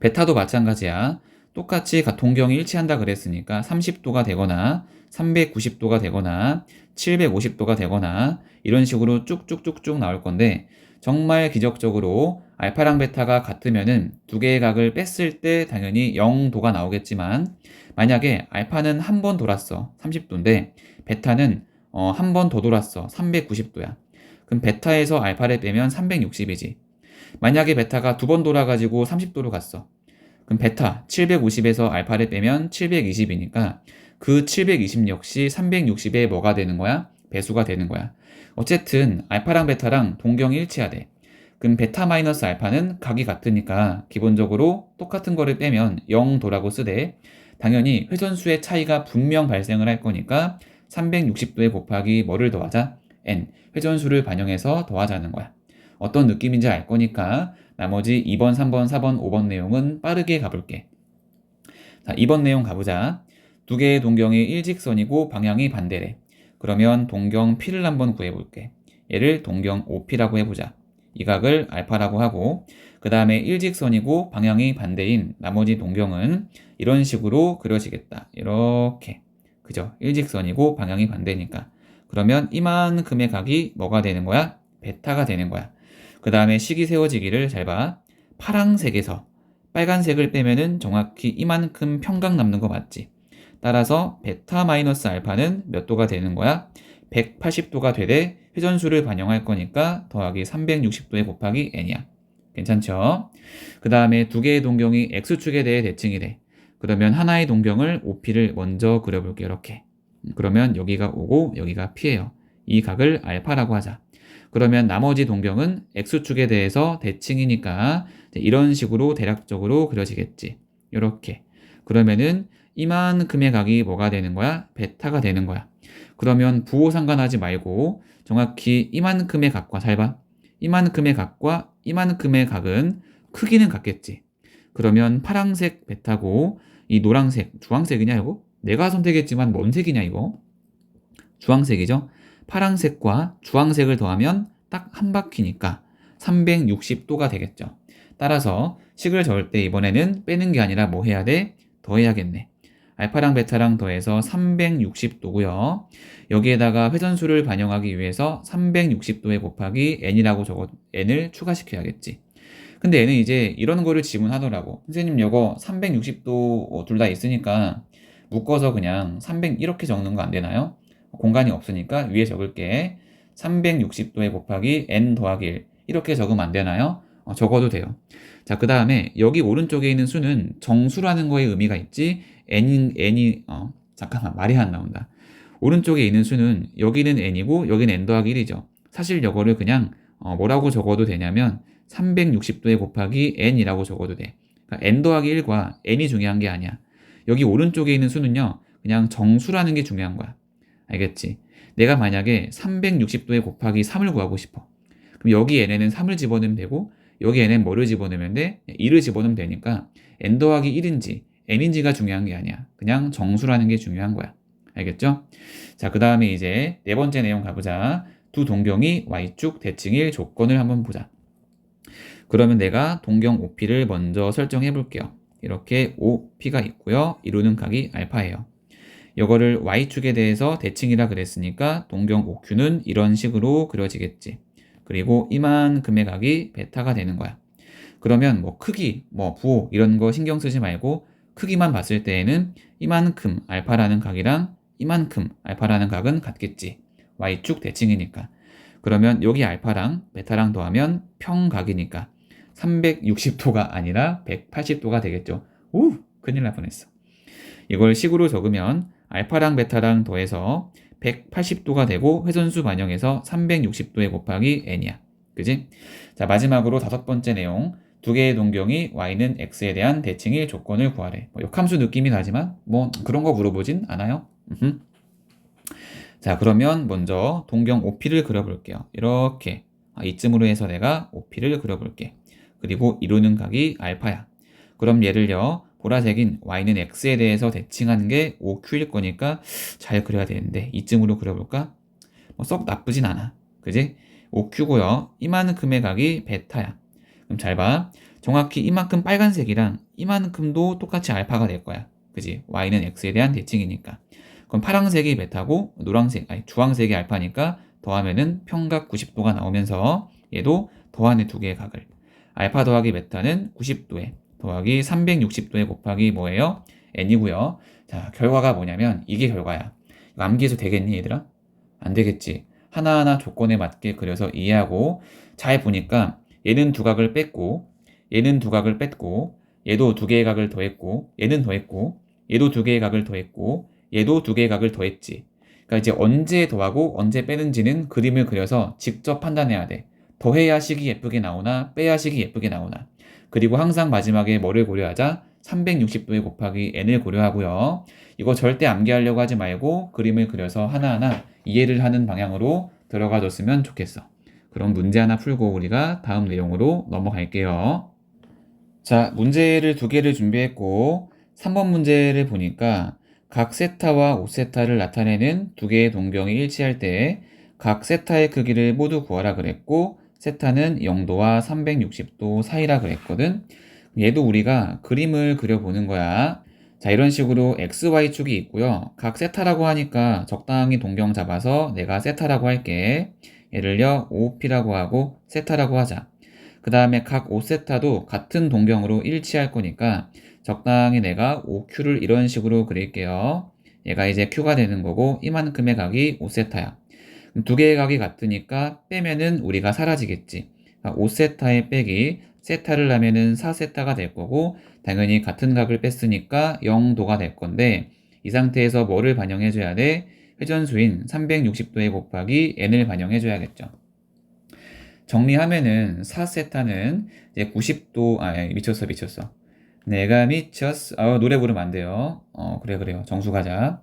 베타도 마찬가지야. 똑같이 동경이 일치한다 그랬으니까 30도가 되거나 390도가 되거나 750도가 되거나 이런 식으로 쭉쭉쭉쭉 나올 건데 정말 기적적으로 알파랑 베타가 같으면은 두 개의 각을 뺐을 때 당연히 0도가 나오겠지만 만약에 알파는 한 번 돌았어 30도인데 베타는 한 번 더 돌았어 390도야. 그럼 베타에서 알파를 빼면 360이지. 만약에 베타가 두 번 돌아가지고 30도로 갔어. 그럼 베타 750에서 알파를 빼면 720이니까 그 720 역시 360에 뭐가 되는 거야? 배수가 되는 거야. 어쨌든 알파랑 베타랑 동경이 일치하대. 그럼 베타 마이너스 알파는 각이 같으니까 기본적으로 똑같은 거를 빼면 0도라고 쓰되 당연히 회전수의 차이가 분명 발생을 할 거니까 360도에 곱하기 뭐를 더하자? n. 회전수를 반영해서 더하자는 거야. 어떤 느낌인지 알 거니까 나머지 2번, 3번, 4번, 5번 내용은 빠르게 가볼게. 자, 2번 내용 가보자. 두 개의 동경이 일직선이고 방향이 반대래. 그러면 동경 P를 한번 구해볼게. 얘를 동경 OP라고 해보자. 이 각을 알파라고 하고 그 다음에 일직선이고 방향이 반대인 나머지 동경은 이런 식으로 그려지겠다. 이렇게. 그죠? 일직선이고 방향이 반대니까. 그러면 이만큼의 각이 뭐가 되는 거야? 베타가 되는 거야. 그 다음에 식이 세워지기를 잘 봐. 파랑색에서 빨간색을 빼면은 정확히 이만큼 평각 남는 거 맞지? 따라서 베타 마이너스 알파는 몇 도가 되는 거야? 180도가 되되 회전수를 반영할 거니까 더하기 360도에 곱하기 n이야. 괜찮죠? 그 다음에 두 개의 동경이 x축에 대해 대칭이래. 그러면 하나의 동경을 OP를 먼저 그려볼게요. 이렇게. 그러면 여기가 O고 여기가 P예요. 이 각을 알파라고 하자. 그러면 나머지 동경은 x축에 대해서 대칭이니까 이런 식으로 대략적으로 그려지겠지. 이렇게. 그러면은 이만큼의 각이 뭐가 되는 거야? 베타가 되는 거야. 그러면 부호 상관하지 말고 정확히 이만큼의 각과 잘 봐. 이만큼의 각과 이만큼의 각은 크기는 같겠지. 그러면 파란색 베타고 이 노란색, 주황색이냐 이거? 내가 선택했지만 뭔 색이냐 이거? 주황색이죠? 파란색과 주황색을 더하면 딱 한 바퀴니까 360도가 되겠죠. 따라서 식을 적을 때 이번에는 빼는 게 아니라 뭐 해야 돼? 더해야겠네. 알파랑 베타랑 더해서 360도고요. 여기에다가 회전수를 반영하기 위해서 360도에 곱하기 n이라고 적어 n을 추가시켜야겠지. 근데 얘는 이제 이런 거를 지문하더라고. 선생님 이거 360도 둘 다 있으니까 묶어서 그냥 300 이렇게 적는 거 안 되나요? 공간이 없으니까 위에 적을게. 360도에 곱하기 n 더하기 1 이렇게 적으면 안 되나요? 적어도 돼요. 자, 그 다음에 여기 오른쪽에 있는 수는 정수라는 거에 의미가 있지. 잠깐만 말이 안 나온다. 오른쪽에 있는 수는 여기는 n이고 여기는 n 더하기 1이죠. 사실 이거를 그냥 뭐라고 적어도 되냐면 360도에 곱하기 n이라고 적어도 돼. 그러니까 n 더하기 1과 n이 중요한 게 아니야. 여기 오른쪽에 있는 수는요. 그냥 정수라는 게 중요한 거야. 알겠지? 내가 만약에 360도에 곱하기 3을 구하고 싶어. 그럼 여기 n에는 3을 집어넣으면 되고 여기 n엔 뭐를 집어넣으면 돼? 2를 집어넣으면 되니까 n 더하기 1인지 n인지가 중요한 게 아니야. 그냥 정수라는 게 중요한 거야. 알겠죠? 자, 그 다음에 이제 네 번째 내용 가보자. 두 동경이 y축 대칭일 조건을 한번 보자. 그러면 내가 동경 OP를 먼저 설정해 볼게요. 이렇게 OP가 있고요. 이루는 각이 알파예요. 이거를 y축에 대해서 대칭이라 그랬으니까 동경 OQ는 이런 식으로 그려지겠지. 그리고 이만큼의 각이 베타가 되는 거야. 그러면 뭐 크기, 뭐 부호 이런 거 신경 쓰지 말고 크기만 봤을 때에는 이만큼 알파라는 각이랑 이만큼 알파라는 각은 같겠지. y축 대칭이니까. 그러면 여기 알파랑 베타랑 더하면 평각이니까 360도가 아니라 180도가 되겠죠. 오, 큰일 날 뻔했어. 이걸 식으로 적으면 알파랑 베타랑 더해서 180도가 되고 회전수 반영해서 360도에 곱하기 n이야. 그지? 자, 마지막으로 다섯 번째 내용. 두 개의 동경이 y는 x에 대한 대칭의 조건을 구하래. 뭐 역함수 느낌이 나지만 뭐 그런 거 물어보진 않아요. 자, 그러면 먼저 동경 OP를 그려볼게요. 이렇게 이쯤으로 해서 내가 OP를 그려볼게. 그리고 이루는 각이 알파야. 그럼 얘를요. 보라색인 y는 x에 대해서 대칭하는 게 OQ일 거니까 잘 그려야 되는데 이쯤으로 그려볼까? 뭐 썩 나쁘진 않아. 그지? OQ고요. 이만큼의 각이 베타야. 그럼 잘 봐. 정확히 이만큼 빨간색이랑 이만큼도 똑같이 알파가 될 거야. 그지? y는 x에 대한 대칭이니까. 그럼 파란색이 베타고 주황색이 알파니까 더하면은 평각 90도가 나오면서 얘도 더하는 두 개의 각을. 알파 더하기 베타는 90도에 더하기 360도에 곱하기 뭐예요? n이고요. 자, 결과가 뭐냐면 이게 결과야. 이거 암기해서 되겠니 얘들아? 안 되겠지. 하나하나 조건에 맞게 그려서 이해하고 잘 보니까 얘는 두 각을 뺐고 얘는 두 각을 뺐고 얘도 두 개의 각을 더했고 얘는 더했고 얘도 두 개의 각을 더했고 얘도 두 개의 각을 더했지. 그러니까 이제 언제 더하고 언제 빼는지는 그림을 그려서 직접 판단해야 돼. 더해야 식이 예쁘게 나오나 빼야 식이 예쁘게 나오나. 그리고 항상 마지막에 뭐를 고려하자? 360도에 곱하기 n을 고려하고요. 이거 절대 암기하려고 하지 말고 그림을 그려서 하나하나 이해를 하는 방향으로 들어가 줬으면 좋겠어. 그럼 문제 하나 풀고 우리가 다음 내용으로 넘어갈게요. 자, 문제를 두 개를 준비했고 3번 문제를 보니까 각 세타와 5세타를 나타내는 두 개의 동경이 일치할 때 각 세타의 크기를 모두 구하라 그랬고 세타는 0도와 360도 사이라 그랬거든. 얘도 우리가 그림을 그려보는 거야. 자, 이런 식으로 XY축이 있고요. 각 세타라고 하니까 적당히 동경 잡아서 내가 세타라고 할게. 얘를요, OP라고 하고 세타라고 하자. 그 다음에 각 5세타도 같은 동경으로 일치할 거니까 적당히 내가 OQ를 이런 식으로 그릴게요. 얘가 이제 Q가 되는 거고 이만큼의 각이 5세타야. 두 개의 각이 같으니까 빼면은 우리가 사라지겠지. 5세타의 빼기 세타를 하면은 4세타가 될 거고 당연히 같은 각을 뺐으니까 0도가 될 건데 이 상태에서 뭐를 반영해 줘야 돼? 회전수인 360도에 곱하기 n을 반영해 줘야겠죠. 정리하면은 4세타는 이제 90도, 미쳤어. 내가 미쳤어. 노래 부르면 안 돼요. 그래요. 정수 가자.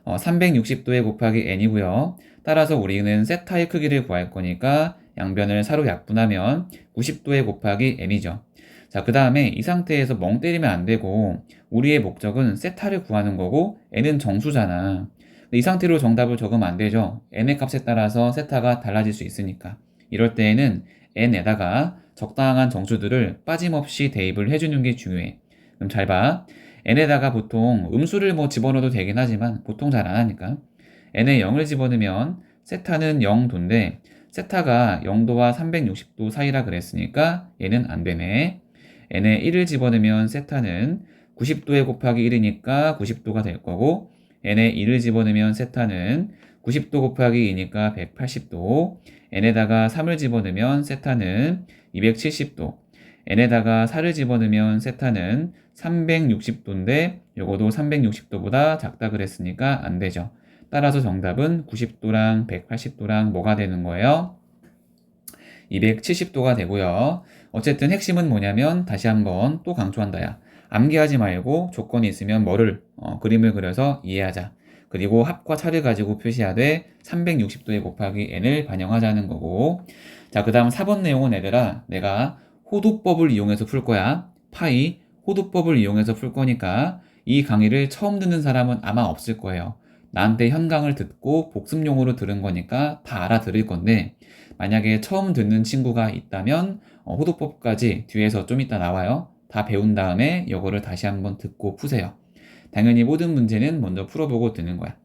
360도에 곱하기 n이고요. 따라서 우리는 세타의 크기를 구할 거니까 양변을 사로 약분하면 90도에 곱하기 n이죠. 자, 그 다음에 이 상태에서 멍 때리면 안 되고 우리의 목적은 세타를 구하는 거고 n은 정수잖아. 이 상태로 정답을 적으면 안 되죠. n의 값에 따라서 세타가 달라질 수 있으니까. 이럴 때에는 n에다가 적당한 정수들을 빠짐없이 대입을 해주는 게 중요해. 그럼 잘 봐. n에다가 보통 음수를 뭐 집어넣어도 되긴 하지만 보통 잘 안 하니까 n에 0을 집어넣으면 세타는 0도인데 세타가 0도와 360도 사이라 그랬으니까 얘는 안 되네. n에 1을 집어넣으면 세타는 90도에 곱하기 1이니까 90도가 될 거고 n에 2를 집어넣으면 세타는 90도 곱하기 2니까 180도, n에다가 3을 집어넣으면 세타는 270도, n에다가 4를 집어넣으면 세타는 360도인데 요거도 360도보다 작다 그랬으니까 안 되죠. 따라서 정답은 90도랑 180도랑 뭐가 되는 거예요? 270도가 되고요. 어쨌든 핵심은 뭐냐면 다시 한번 또 강조한다 야. 암기하지 말고 조건이 있으면 뭐를 그림을 그려서 이해하자. 그리고 합과 차를 가지고 표시하되 360도에 곱하기 n을 반영하자는 거고. 자, 그 다음 4번 내용은 얘들아 내가 호도법을 이용해서 풀 거야. 파이 호도법을 이용해서 풀 거니까 이 강의를 처음 듣는 사람은 아마 없을 거예요. 나한테 현강을 듣고 복습용으로 들은 거니까 다 알아들을 건데 만약에 처음 듣는 친구가 있다면 호도법까지 뒤에서 좀 이따 나와요. 다 배운 다음에 이거를 다시 한번 듣고 푸세요. 당연히 모든 문제는 먼저 풀어보고 듣는 거야.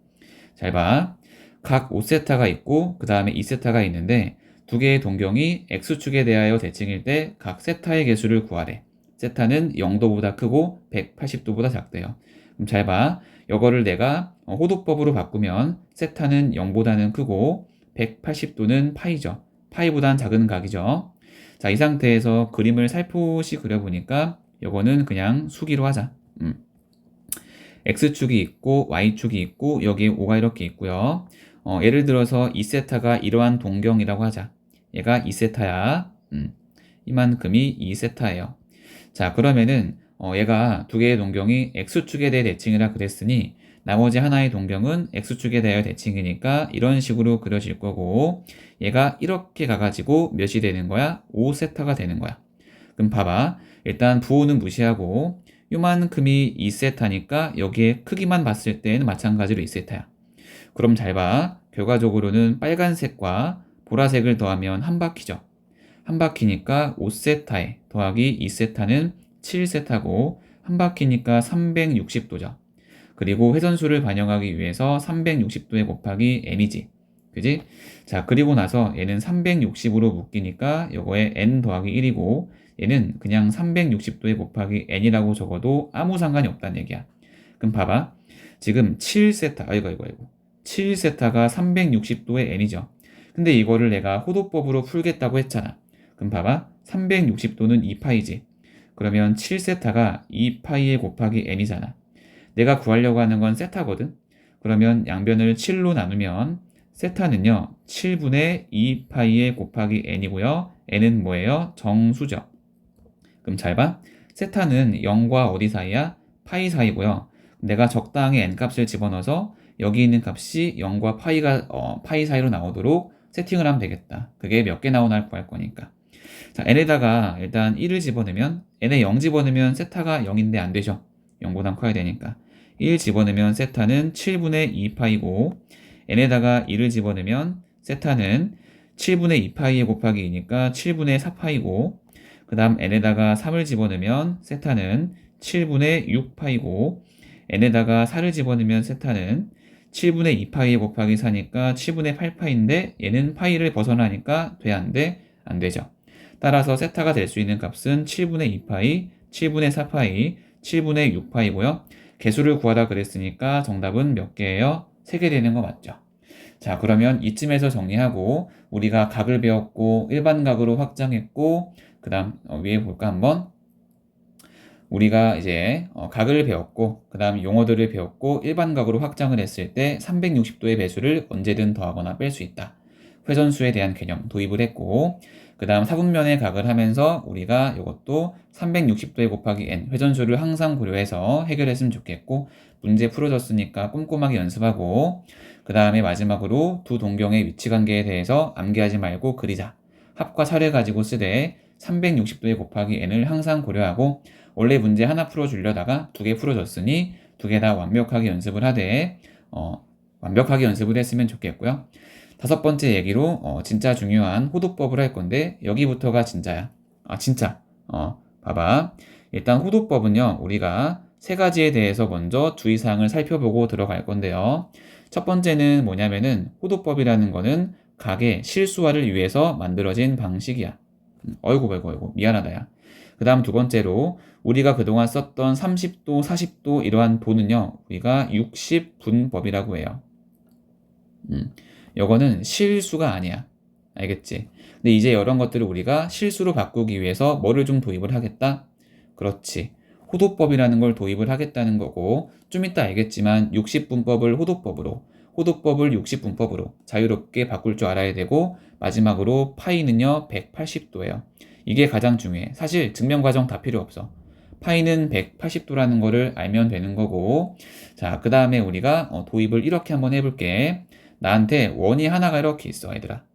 잘 봐. 각 5세타가 있고 그 다음에 2세타가 있는데 두 개의 동경이 X축에 대하여 대칭일 때 각 세타의 개수를 구하래. 세타는 0도보다 크고 180도보다 작대요. 그럼 잘 봐. 이거를 내가 호도법으로 바꾸면 세타는 0보다는 크고 180도는 파이죠. 파이보단 작은 각이죠. 자, 이 상태에서 그림을 살포시 그려보니까 이거는 그냥 수기로 하자. X축이 있고 Y축이 있고 여기에 O가 이렇게 있고요. 예를 들어서 2세타가 이러한 동경이라고 하자. 얘가 2세타야. 이만큼이 2세타예요. 자, 그러면은 얘가 두 개의 동경이 X축에 대해 대칭이라 그랬으니 나머지 하나의 동경은 X축에 대하여 대칭이니까 이런 식으로 그려질 거고 얘가 이렇게 가가지고 몇이 되는 거야? 5세타가 되는 거야. 그럼 봐봐. 일단 부호는 무시하고 요만큼이 2세타니까 여기에 크기만 봤을 때는 마찬가지로 2세타야. 그럼 잘 봐. 결과적으로는 빨간색과 보라색을 더하면 한 바퀴죠. 한 바퀴니까 5세타에 더하기 2세타는 7세타고 한 바퀴니까 360도죠. 그리고 회전수를 반영하기 위해서 360도에 곱하기 n이지. 그지? 자, 그리고 나서 얘는 360으로 묶이니까 요거에 n 더하기 1이고 얘는 그냥 360도에 곱하기 n이라고 적어도 아무 상관이 없다는 얘기야. 그럼 봐봐. 지금 7세타, 아이고. 7세타가 360도의 n이죠. 근데 이거를 내가 호도법으로 풀겠다고 했잖아. 그럼 봐봐. 360도는 2파이지. 그러면 7세타가 2파이에 곱하기 n이잖아. 내가 구하려고 하는 건 세타거든. 그러면 양변을 7로 나누면 세타는요. 7분의 2파이에 곱하기 n이고요. n은 뭐예요? 정수죠. 그럼 잘 봐. 세타는 0과 어디 사이야? 파이 사이고요. 내가 적당히 n값을 집어넣어서 여기 있는 값이 0과 파이 사이로 나오도록 세팅을 하면 되겠다. 그게 몇 개 나오나 구할 거니까. 자, n에다가 일단 1을 집어넣으면 n에 0 집어넣으면 세타가 0인데 안 되죠. 0보단 커야 되니까. 1 집어넣으면 세타는 7분의 2파이고 n에다가 1을 집어넣으면 세타는 7분의 2파이 곱하기 2니까 7분의 4파이고 그 다음 n에다가 3을 집어넣으면 세타는 7분의 6파이고 n에다가 4를 집어넣으면 세타는 7분의 2파이 곱하기 4니까 7분의 8파인데 얘는 파이를 벗어나니까 돼 안 돼? 안 되죠. 따라서 세타가 될 수 있는 값은 7분의 2파이, 7분의 4파이, 7분의 6파이고요. 개수를 구하라 그랬으니까 정답은 몇 개예요? 3개 되는 거 맞죠? 자, 그러면 이쯤에서 정리하고 우리가 각을 배웠고 일반각으로 확장했고 그 다음 위에 볼까 한번? 우리가 이제 각을 배웠고 그 다음 용어들을 배웠고 일반각으로 확장을 했을 때 360도의 배수를 언제든 더하거나 뺄 수 있다. 회전수에 대한 개념 도입을 했고 그 다음 사분면의 각을 하면서 우리가 이것도 360도에 곱하기 n 회전수를 항상 고려해서 해결했으면 좋겠고 문제 풀어졌으니까 꼼꼼하게 연습하고 그 다음에 마지막으로 두 동경의 위치관계에 대해서 암기하지 말고 그리자. 합과 차를 가지고 쓰되 360도에 곱하기 n을 항상 고려하고 원래 문제 하나 풀어주려다가 2개 풀어줬으니 2개 다 완벽하게 연습을 하되 완벽하게 연습을 했으면 좋겠고요. 5번째 얘기로 진짜 중요한 호도법을 할 건데 여기부터가 진짜야. 진짜. 봐봐. 일단 호도법은요. 우리가 3가지에 대해서 먼저 주의사항을 살펴보고 들어갈 건데요. 첫 번째는 뭐냐면은 호도법이라는 거는 각의 실수화를 위해서 만들어진 방식이야. 어이구 미안하다 야. 그 다음 두 번째로 우리가 그동안 썼던 30도, 40도 이러한 도는요. 우리가 60분법이라고 해요. 요거는 실수가 아니야. 알겠지? 근데 이제 이런 것들을 우리가 실수로 바꾸기 위해서 뭐를 좀 도입을 하겠다? 그렇지. 호도법이라는 걸 도입을 하겠다는 거고 좀 이따 알겠지만 60분법을 호도법을 60분법으로 자유롭게 바꿀 줄 알아야 되고 마지막으로 파이는요 180도예요. 이게 가장 중요해. 사실 증명 과정 다 필요 없어. 파이는 180도라는 거를 알면 되는 거고 자, 그 다음에 우리가 도입을 이렇게 한번 해볼게. 나한테 원이 하나가 이렇게 있어, 얘들아.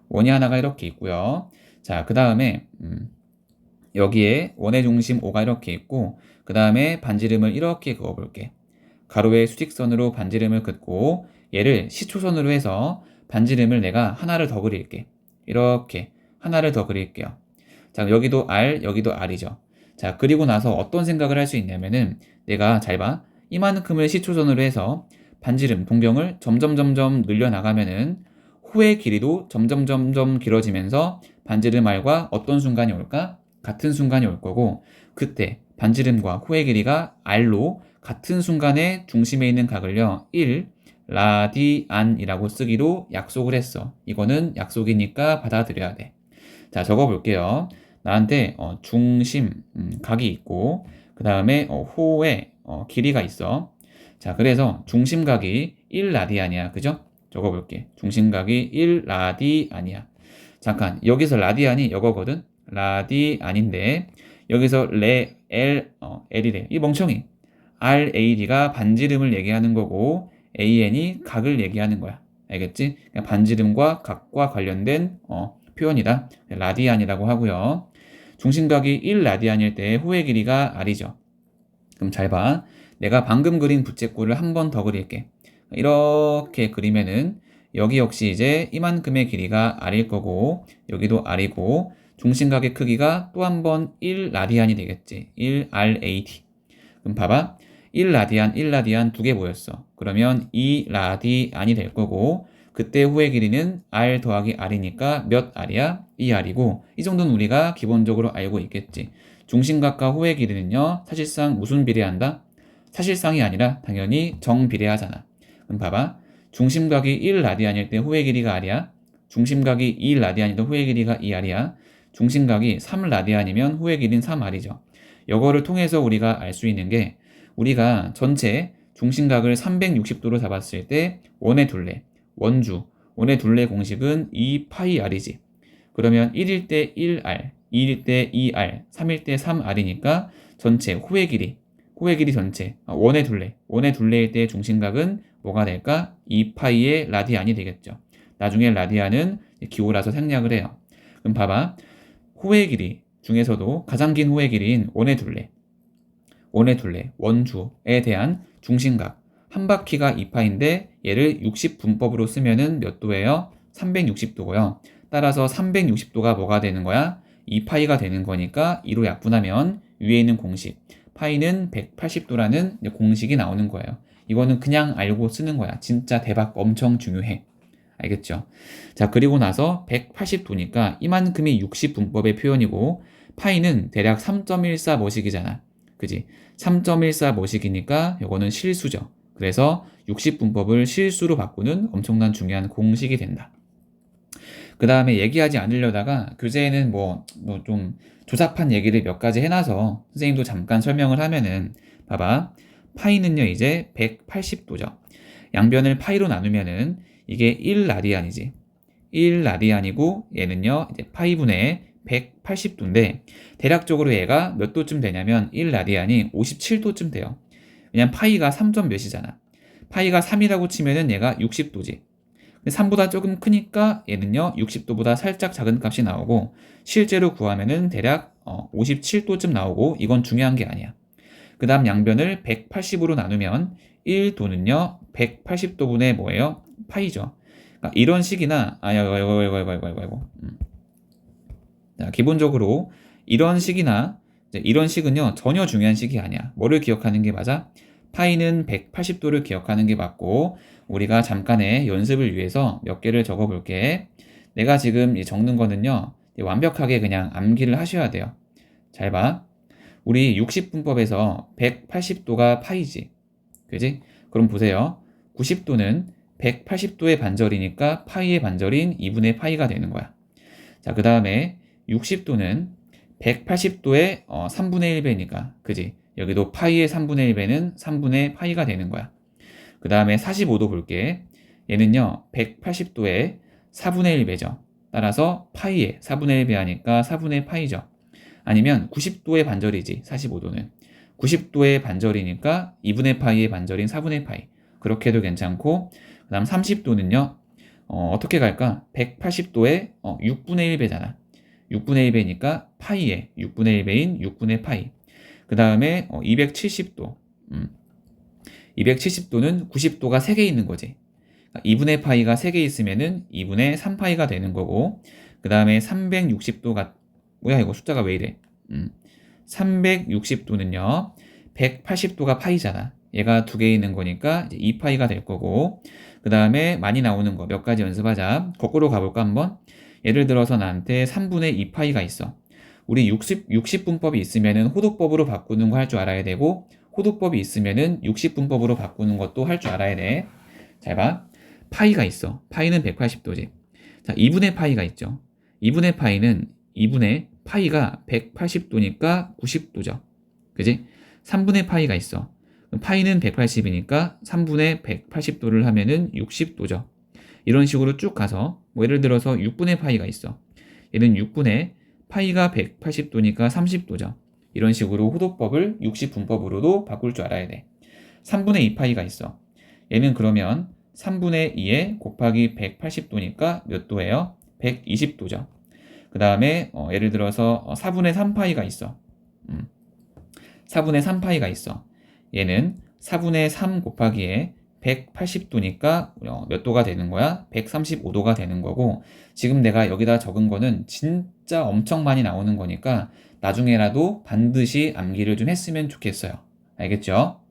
원이 하나가 이렇게 있고요. 자, 그 다음에 여기에 원의 중심 O가 이렇게 있고 그 다음에 반지름을 이렇게 그어볼게. 가로의 수직선으로 반지름을 긋고 얘를 시초선으로 해서 반지름을 내가 하나를 더 그릴게. 이렇게 하나를 더 그릴게요. 자, 여기도 R, 여기도 R이죠. 자, 그리고 나서 어떤 생각을 할 수 있냐면은 내가 잘 봐. 이만큼을 시초선으로 해서 반지름, 동경을 점점 늘려나가면은 호의 길이도 점점 길어지면서 반지름 R과 어떤 순간이 올까? 같은 순간이 올 거고 그때 반지름과 호의 길이가 R로 같은 순간에 중심에 있는 각을요 1 라디안이라고 쓰기로 약속을 했어. 이거는 약속이니까 받아들여야 돼. 자, 적어볼게요. 나한테 중심 각이 있고 그 다음에 호의 길이가 있어. 자, 그래서 중심각이 1라디안이야. 그죠? 적어볼게. 중심각이 1라디안이야. 잠깐, 여기서 라디안이 이거거든? 라디안인데 여기서 L이래. 이 멍청이. RAD가 반지름을 얘기하는 거고 AN이 각을 얘기하는 거야. 알겠지? 그러니까 반지름과 각과 관련된 표현이다. 라디안이라고 하고요. 중심각이 1라디안일 때 호의 길이가 R이죠. 그럼 잘 봐. 내가 방금 그린 부채꼴을 한 번 더 그릴게. 이렇게 그리면은 여기 역시 이제 이만큼의 길이가 R일 거고 여기도 R이고 중심각의 크기가 또 한 번 1라디안이 되겠지. 1RAD. 그럼 봐봐. 1라디안 2개 모였어. 그러면 2라디안이 될 거고 그때 호의 길이는 R 더하기 R이니까 몇 R이야? 2R이고 이 정도는 우리가 기본적으로 알고 있겠지. 중심각과 호의 길이는요. 사실상 무슨 비례한다? 사실상이 아니라 당연히 정비례하잖아. 그럼 봐봐. 중심각이 1라디안일 때 호의 길이가 R이야. 중심각이 2라디안이든 호의 길이가 2R이야. 중심각이 3라디안이면 호의 길이는 3R이죠. 이거를 통해서 우리가 알 수 있는 게 우리가 전체 중심각을 360도로 잡았을 때 원의 둘레 공식은 2파이 R이지. 그러면 1일 때 1R, 2일 때 2R, 3일 때 3R이니까 전체 호의 길이 전체 원의 둘레일 때 중심각은 뭐가 될까? 2파이의 라디안이 되겠죠. 나중에 라디안은 기호라서 생략을 해요. 그럼 봐봐. 호의 길이 중에서도 가장 긴 호의 길이인 원의 둘레, 원주에 대한 중심각 한 바퀴가 2파인데 얘를 60분법으로 쓰면은 몇 도예요? 360도고요. 따라서 360도가 뭐가 되는 거야? 2파이가 되는 거니까 2로 약분하면 위에 있는 공식 파이는 180도라는 공식이 나오는 거예요. 이거는 그냥 알고 쓰는 거야. 진짜 대박 엄청 중요해. 알겠죠? 자, 그리고 나서 180도니까 이만큼이 60분법의 표현이고 파이는 대략 3.14 머식이잖아. 그지? 3.14 머식이니까 이거는 실수죠. 그래서 60분법을 실수로 바꾸는 엄청난 중요한 공식이 된다. 그 다음에 얘기하지 않으려다가 교재에는 뭐 좀 조잡한 얘기를 몇 가지 해놔서 선생님도 잠깐 설명을 하면은 봐봐. 파이는요 이제 180도죠. 양변을 파이로 나누면은 이게 1라디안이지. 1라디안이고 얘는요 이제 파이분의 180도인데 대략적으로 얘가 몇 도쯤 되냐면 1라디안이 57도쯤 돼요. 왜냐면 파이가 3점 몇이잖아. 파이가 3이라고 치면은 얘가 60도지. 3보다 조금 크니까 얘는요 60도보다 살짝 작은 값이 나오고 실제로 구하면은 대략 57도쯤 나오고 이건 중요한 게 아니야. 그 다음 양변을 180으로 나누면 1도는요 180도분의 뭐예요? 파이죠. 그러니까 이런 식이나 자, 기본적으로 이런 식이나 이런 식은요 전혀 중요한 식이 아니야. 뭐를 기억하는 게 맞아? 파이는 180도를 기억하는 게 맞고 우리가 잠깐의 연습을 위해서 몇 개를 적어 볼게. 내가 지금 적는 거는요 완벽하게 그냥 암기를 하셔야 돼요. 잘 봐. 우리 60분법에서 180도가 파이지. 그지? 그럼 보세요. 90도는 180도의 반절이니까 파이의 반절인 2분의 파이가 되는 거야. 자, 그 다음에 60도는 180도의 3분의 1배니까, 그지? 여기도 파이의 3분의 1배는 3분의 파이가 되는 거야. 그 다음에 45도 볼게. 얘는요, 180도의 4분의 1배죠. 따라서 파이의 4분의 1배 하니까 4분의 파이죠. 아니면 90도의 반절이지, 45도는. 90도의 반절이니까 2분의 파이의 반절인 4분의 파이. 그렇게 해도 괜찮고, 그 다음 30도는요, 어떻게 갈까? 180도에 6분의 1배잖아. 6분의 1배니까 파이의 6분의 1배인 6분의 파이. 그 다음에 270도. 270도는 90도가 3개 있는 거지. 2분의 파이가 3개 있으면은 2분의 3파이가 되는 거고, 그 다음에 360도가, 뭐야, 이거 숫자가 왜 이래? 360도는요, 180도가 파이잖아. 얘가 2개 있는 거니까 이제 2파이가 될 거고, 그 다음에 많이 나오는 거 몇 가지 연습하자. 거꾸로 가볼까, 한번? 예를 들어서 나한테 3분의 2파이가 있어. 우리 60분법이 있으면은 호도법으로 바꾸는 거 할 줄 알아야 되고, 호도법이 있으면은 60분법으로 바꾸는 것도 할 줄 알아야 돼. 잘 봐. 파이가 있어. 파이는 180도지. 자, 2분의 파이가 있죠. 2분의 파이는 2분의 파이가 180도니까 90도죠. 그지? 3분의 파이가 있어. 파이는 180이니까 3분의 180도를 하면은 60도죠. 이런 식으로 쭉 가서 뭐 예를 들어서 6분의 파이가 있어. 얘는 6분의 파이가 180도니까 30도죠. 이런 식으로 호도법을 60분법으로도 바꿀 줄 알아야 돼. 3분의 2파이가 있어. 얘는 그러면 3분의 2에 곱하기 180도니까 몇 도예요? 120도죠. 그 다음에 예를 들어서 4분의 3파이가 있어. 4분의 3파이가 있어. 얘는 4분의 3 곱하기에 180도니까 몇 도가 되는 거야? 135도가 되는 거고 지금 내가 여기다 적은 거는 진짜 엄청 많이 나오는 거니까 나중에라도 반드시 암기를 좀 했으면 좋겠어요. 알겠죠?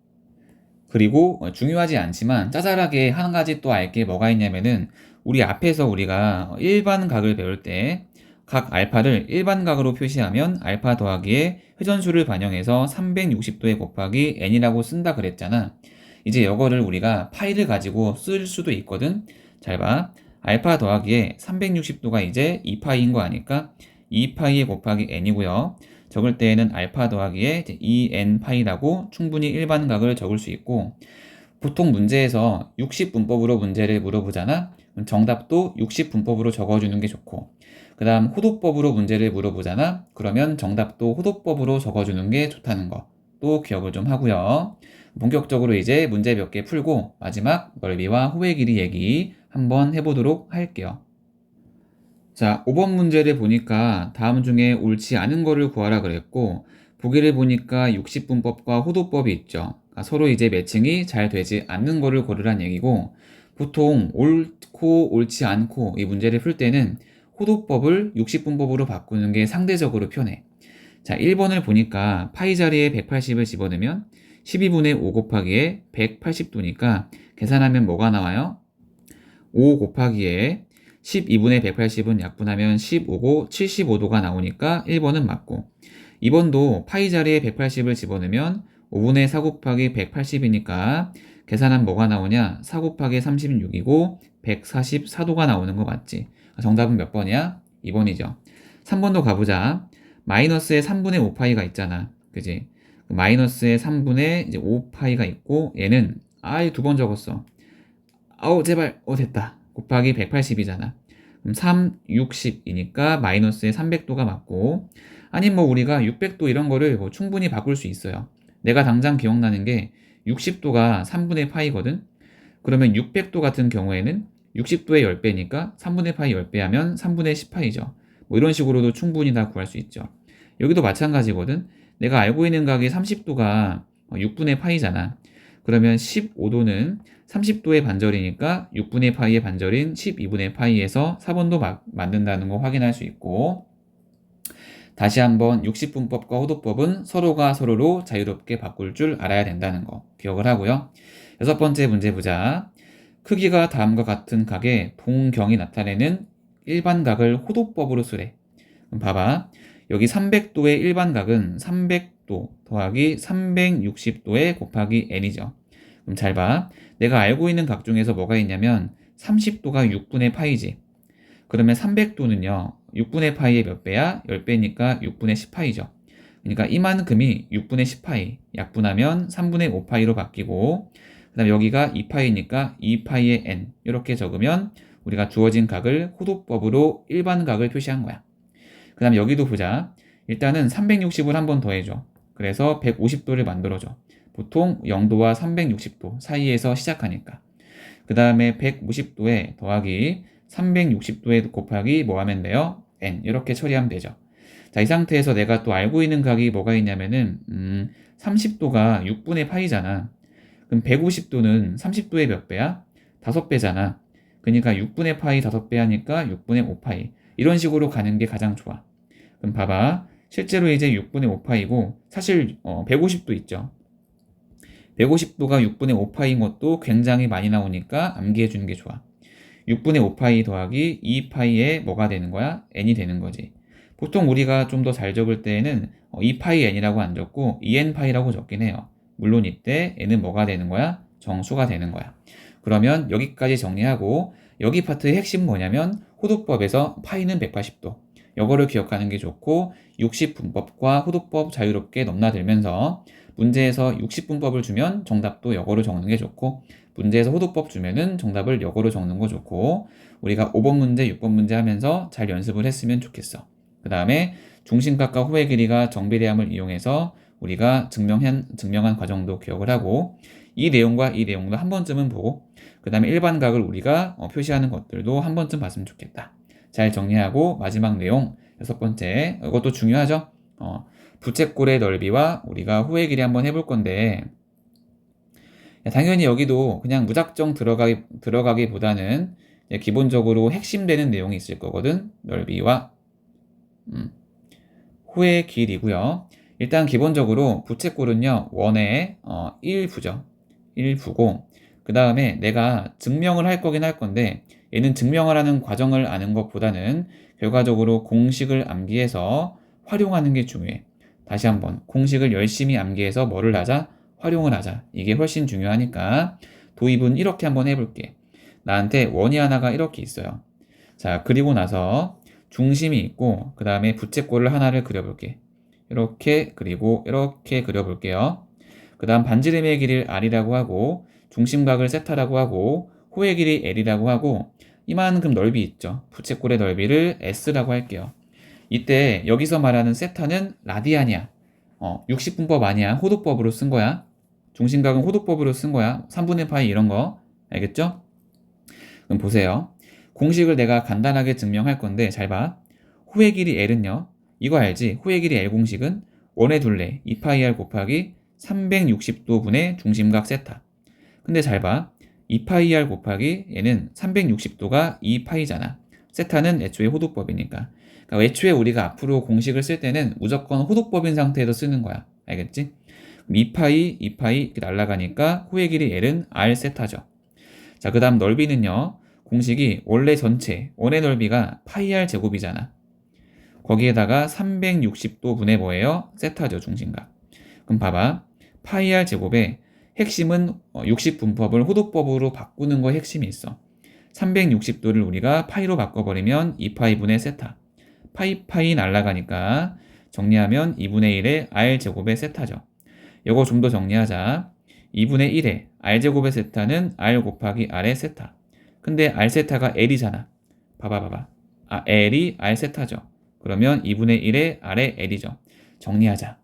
그리고 중요하지 않지만 짜잘하게 한 가지 또 알 게 뭐가 있냐면은 우리 앞에서 우리가 일반각을 배울 때 각 알파를 일반각으로 표시하면 알파 더하기에 회전수를 반영해서 360도에 곱하기 n이라고 쓴다 그랬잖아. 이제 이거를 우리가 파이를 가지고 쓸 수도 있거든. 잘 봐. 알파 더하기에 360도가 이제 2파이인 거 아니까 2파이에 곱하기 n이고요. 적을 때에는 알파 더하기에 2n파이라고 충분히 일반각을 적을 수 있고 보통 문제에서 60분법으로 문제를 물어보잖아. 그럼 정답도 60분법으로 적어주는 게 좋고 그 다음 호도법으로 문제를 물어보잖아. 그러면 정답도 호도법으로 적어주는 게 좋다는 거 또 기억을 좀 하고요. 본격적으로 이제 문제 몇 개 풀고 마지막 넓이와 호의 길이 얘기 한번 해보도록 할게요. 자, 5번 문제를 보니까 다음 중에 옳지 않은 거를 구하라 그랬고, 보기를 보니까 60분법과 호도법이 있죠. 그러니까 서로 이제 매칭이 잘 되지 않는 거를 고르란 얘기고, 보통 옳고 옳지 않고 이 문제를 풀 때는 호도법을 60분법으로 바꾸는 게 상대적으로 편해. 자, 1번을 보니까 파이 자리에 180을 집어넣으면 12분의 5 곱하기에 180도니까 계산하면 뭐가 나와요? 5 곱하기에 12분의 180은 약분하면 15고 75도가 나오니까 1번은 맞고, 2번도 파이 자리에 180을 집어넣으면 5분의 4 곱하기 180이니까 계산하면 뭐가 나오냐? 4 곱하기 36이고 144도가 나오는 거 맞지? 정답은 몇 번이야? 2번이죠. 3번도 가보자. 마이너스에 3분의 5파이가 있잖아. 그지? 마이너스에 3분의 이제 5파이가 있고, 얘는 두 번 적었어. 아우 제발 됐다. 곱하기 180이잖아. 그럼 3, 60이니까 마이너스에 300도가 맞고, 아니 뭐 우리가 600도 이런 거를 뭐 충분히 바꿀 수 있어요. 내가 당장 기억나는 게 60도가 3분의 파이거든. 그러면 600도 같은 경우에는 60도의 10배니까 3분의 파이 10배 하면 3분의 10파이죠. 뭐 이런 식으로도 충분히 다 구할 수 있죠. 여기도 마찬가지거든. 내가 알고 있는 각이 30도가 6분의 파이잖아. 그러면 15도는 30도의 반절이니까 6분의 파이의 반절인 12분의 파이에서 4번도 맞는다는 거 확인할 수 있고, 다시 한번 60분법과 호도법은 서로가 서로로 자유롭게 바꿀 줄 알아야 된다는 거 기억을 하고요. 6번째 문제 보자. 크기가 다음과 같은 각의 동경이 나타내는 일반각을 호도법으로 쓰래. 그럼 봐봐. 여기 300도의 일반각은 300도 더하기 360도의 곱하기 n이죠. 그럼 잘 봐. 내가 알고 있는 각 중에서 뭐가 있냐면 30도가 6분의 파이지. 그러면 300도는요. 6분의 파이의 몇 배야? 10배니까 6분의 10파이죠. 그러니까 이만큼이 6분의 10파이, 약분하면 3분의 5파이로 바뀌고, 그 다음 여기가 2파이니까 2파이의 n 이렇게 적으면 우리가 주어진 각을 호도법으로 일반각을 표시한 거야. 그 다음 여기도 보자. 일단은 360을 한 번 더해줘. 그래서 150도를 만들어줘. 보통 0도와 360도 사이에서 시작하니까. 그 다음에 150도에 더하기 360도에 곱하기 뭐 하면 돼요? n 이렇게 처리하면 되죠. 자, 이 상태에서 내가 또 알고 있는 각이 뭐가 있냐면은 30도가 6분의 파이잖아. 그럼 150도는 30도의 몇 배야? 5배잖아. 그러니까 6분의 파이 5배 하니까 6분의 5파이. 이런 식으로 가는 게 가장 좋아. 그럼 봐봐. 실제로 이제 6분의 5파이고 사실 150도 있죠. 150도가 6분의 5파이인 것도 굉장히 많이 나오니까 암기해 주는 게 좋아. 6분의 5파이 더하기 2파이에 뭐가 되는 거야? n이 되는 거지. 보통 우리가 좀 더 잘 적을 때에는 2파이 n이라고 안 적고 2n파이라고 적긴 해요. 물론 이때 n은 뭐가 되는 거야? 정수가 되는 거야. 그러면 여기까지 정리하고, 여기 파트의 핵심 뭐냐면 호도법에서 파이는 180도. 이거를 기억하는 게 좋고, 60분법과 호도법 자유롭게 넘나들면서 문제에서 60분법을 주면 정답도 역어로 적는 게 좋고, 문제에서 호도법 주면은 정답을 역어로 적는 거 좋고, 우리가 5번 문제, 6번 문제 하면서 잘 연습을 했으면 좋겠어. 그 다음에 중심각과 호의 길이가 정비례함을 이용해서 우리가 증명한 과정도 기억을 하고, 이 내용과 이 내용도 한 번쯤은 보고, 그 다음에 일반각을 우리가 표시하는 것들도 한 번쯤 봤으면 좋겠다. 잘 정리하고 마지막 내용 6번째, 이것도 중요하죠. 부채꼴의 넓이와 우리가 호의 길이 한번 해볼 건데, 당연히 여기도 그냥 무작정 들어가기보다는 기본적으로 핵심되는 내용이 있을 거거든. 넓이와 호의 길이고요. 일단 기본적으로 부채꼴은요, 원의 1부죠. 1부고, 그 다음에 내가 증명을 할 거긴 할 건데, 얘는 증명을 하는 과정을 아는 것보다는 결과적으로 공식을 암기해서 활용하는 게 중요해. 다시 한번 공식을 열심히 암기해서 뭐를 하자? 활용을 하자. 이게 훨씬 중요하니까 도입은 이렇게 한번 해볼게. 나한테 원이 하나가 이렇게 있어요. 자, 그리고 나서 중심이 있고 그 다음에 부채꼴을 하나를 그려볼게. 이렇게 그리고 이렇게 그려볼게요. 그 다음 반지름의 길이를 R이라고 하고 중심각을 세타라고 하고 호의 길이 L이라고 하고 이만큼 넓이 있죠. 부채꼴의 넓이를 S라고 할게요. 이때 여기서 말하는 세타는 라디안이야. 60분법 아니야. 호도법으로 쓴 거야. 중심각은 호도법으로 쓴 거야. 3분의 파이 이런 거. 알겠죠? 그럼 보세요. 공식을 내가 간단하게 증명할 건데 잘 봐. 호의 길이 L은요. 이거 알지? 호의 길이 L 공식은 원의 둘레 2파이R 곱하기 360도 분의 중심각 세타. 근데 잘 봐. 2파이R 곱하기 얘는 360도가 2파이잖아. 세타는 애초에 호도법이니까. 그러니까 애초에 우리가 앞으로 공식을 쓸 때는 무조건 호도법인 상태에서 쓰는 거야. 알겠지? 2파이, 2파이 이렇게 날아가니까 호의 길이 L은 R 세타죠. 자, 그 다음 넓이는요. 공식이 원래 전체 원의 넓이가 파이R 제곱이잖아. 거기에다가 360도 분의 뭐예요? 세타죠, 중심각. 그럼 봐봐. 파이R 제곱에 핵심은 60분법을 호도법으로 바꾸는 거에 핵심이 있어. 360도를 우리가 파이로 바꿔버리면 2파이 분의 세타. 파이 날라가니까 정리하면 2분의 1의 R제곱의 세타죠. 이거 좀 더 정리하자. 2분의 1의 R제곱의 세타는 R 곱하기 R의 세타. 근데 R 세타가 L이잖아. 봐봐. L이 R 세타죠. 그러면 2분의 1의 R의 L이죠. 정리하자.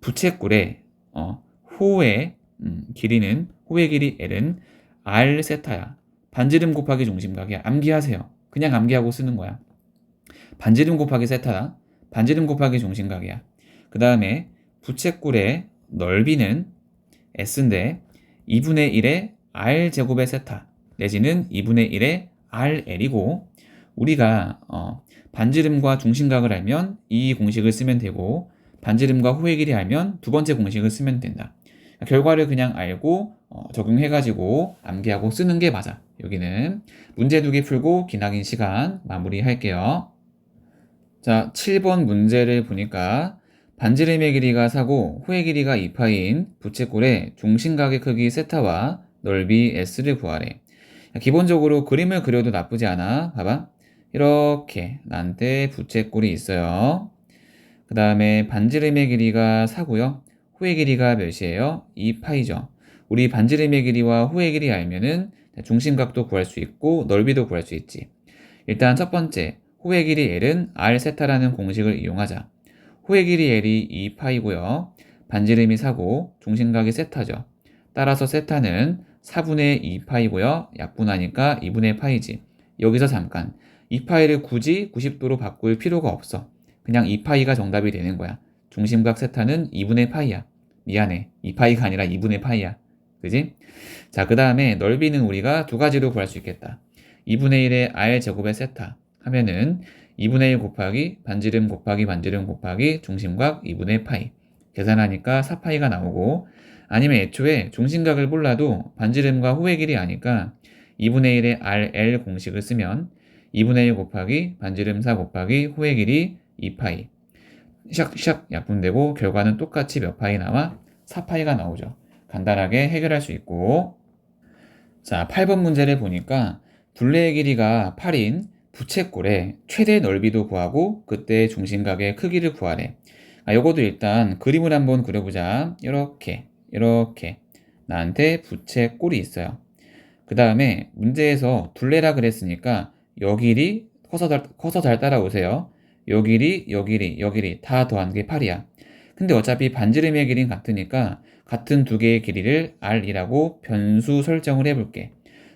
부채꼴의 호의 길이는 호의 길이 L은 R 세타야. 반지름 곱하기 중심각이야. 암기하세요. 그냥 암기하고 쓰는 거야. 반지름 곱하기 세타다. 반지름 곱하기 중심각이야. 그 다음에 부채꼴의 넓이는 S인데 2분의 1의 R제곱의 세타 내지는 2분의 1의 RL이고 우리가 반지름과 중심각을 알면 이 공식을 쓰면 되고 반지름과 호의 길이 알면 두 번째 공식을 쓰면 된다. 결과를 그냥 알고 적용해가지고 암기하고 쓰는 게 맞아. 여기는 문제 2개 풀고 기나긴 시간 마무리할게요. 자, 7번 문제를 보니까 반지름의 길이가 4고 호의 길이가 2파인 부채꼴의 중심각의 크기 세타와 넓이 S를 구하래. 기본적으로 그림을 그려도 나쁘지 않아. 봐봐. 이렇게 나한테 부채꼴이 있어요. 그 다음에 반지름의 길이가 4고요. 호의 길이가 몇이에요? 2파이죠. 우리 반지름의 길이와 호의 길이 알면은 중심각도 구할 수 있고 넓이도 구할 수 있지. 일단 첫 번째, 호의 길이 L은 R 세타라는 공식을 이용하자. 호의 길이 L이 2파이고요. 반지름이 4고 중심각이 세타죠. 따라서 세타는 4분의 2파이고요. 약분하니까 2분의 파이지. 여기서 잠깐 2파이를 굳이 90도로 바꿀 필요가 없어. 그냥 2파이가 정답이 되는 거야. 중심각 세타는 2분의 파이야. 미안해. 2파이가 아니라 2분의 파이야. 그지? 자, 그 다음에 넓이는 우리가 두 가지로 구할 수 있겠다. 2분의 1의 R제곱의 세타 하면은 2분의 1 곱하기 반지름 곱하기 중심각 2분의 파이. 계산하니까 4파이가 나오고 아니면 애초에 중심각을 몰라도 반지름과 호의 길이 아니까 2분의 1의 RL 공식을 쓰면 2분의 1 곱하기 반지름 4 곱하기 호의 길이 2파이. 샥샥 약분되고 결과는 똑같이 몇 파이 나와? 4파이가 나오죠. 간단하게 해결할 수 있고 자, 8번 문제를 보니까 둘레의 길이가 8인 부채꼴의 최대 넓이도 구하고 그때 중심각의 크기를 구하래. 요것도 일단 그림을 한번 그려보자. 이렇게 나한테 부채꼴이 있어요. 그 다음에 문제에서 둘레라 그랬으니까 여 길이 커서 잘 따라오세요. 요 길이 다 더한 게 8이야. 근데 어차피 반지름의 길이는 같으니까 같은 두 개의 길이를 R이라고 변수 설정을 해볼게.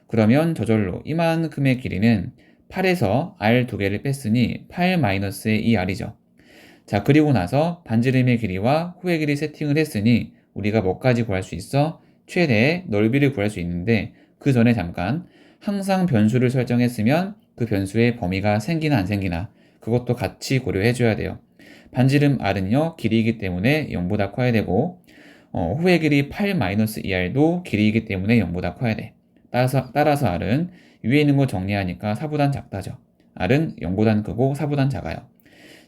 그러면 저절로 이만큼의 길이는 8에서 R 두 개를 뺐으니 8-의 2R이죠. 자, 그리고 나서 반지름의 길이와 호의 길이 세팅을 했으니 우리가 뭐까지 구할 수 있어? 최대의 넓이를 구할 수 있는데 그 전에 잠깐 항상 변수를 설정했으면 그 변수의 범위가 생기나 안 생기나 그것도 같이 고려해 줘야 돼요. 반지름 R은요 길이이기 때문에 0보다 커야 되고 호의 길이 8-2R도 길이이기 때문에 0보다 커야 돼. 따라서 R은 위에 있는 거 정리하니까 4보단 작다죠. R은 0보단 크고 4보단 작아요.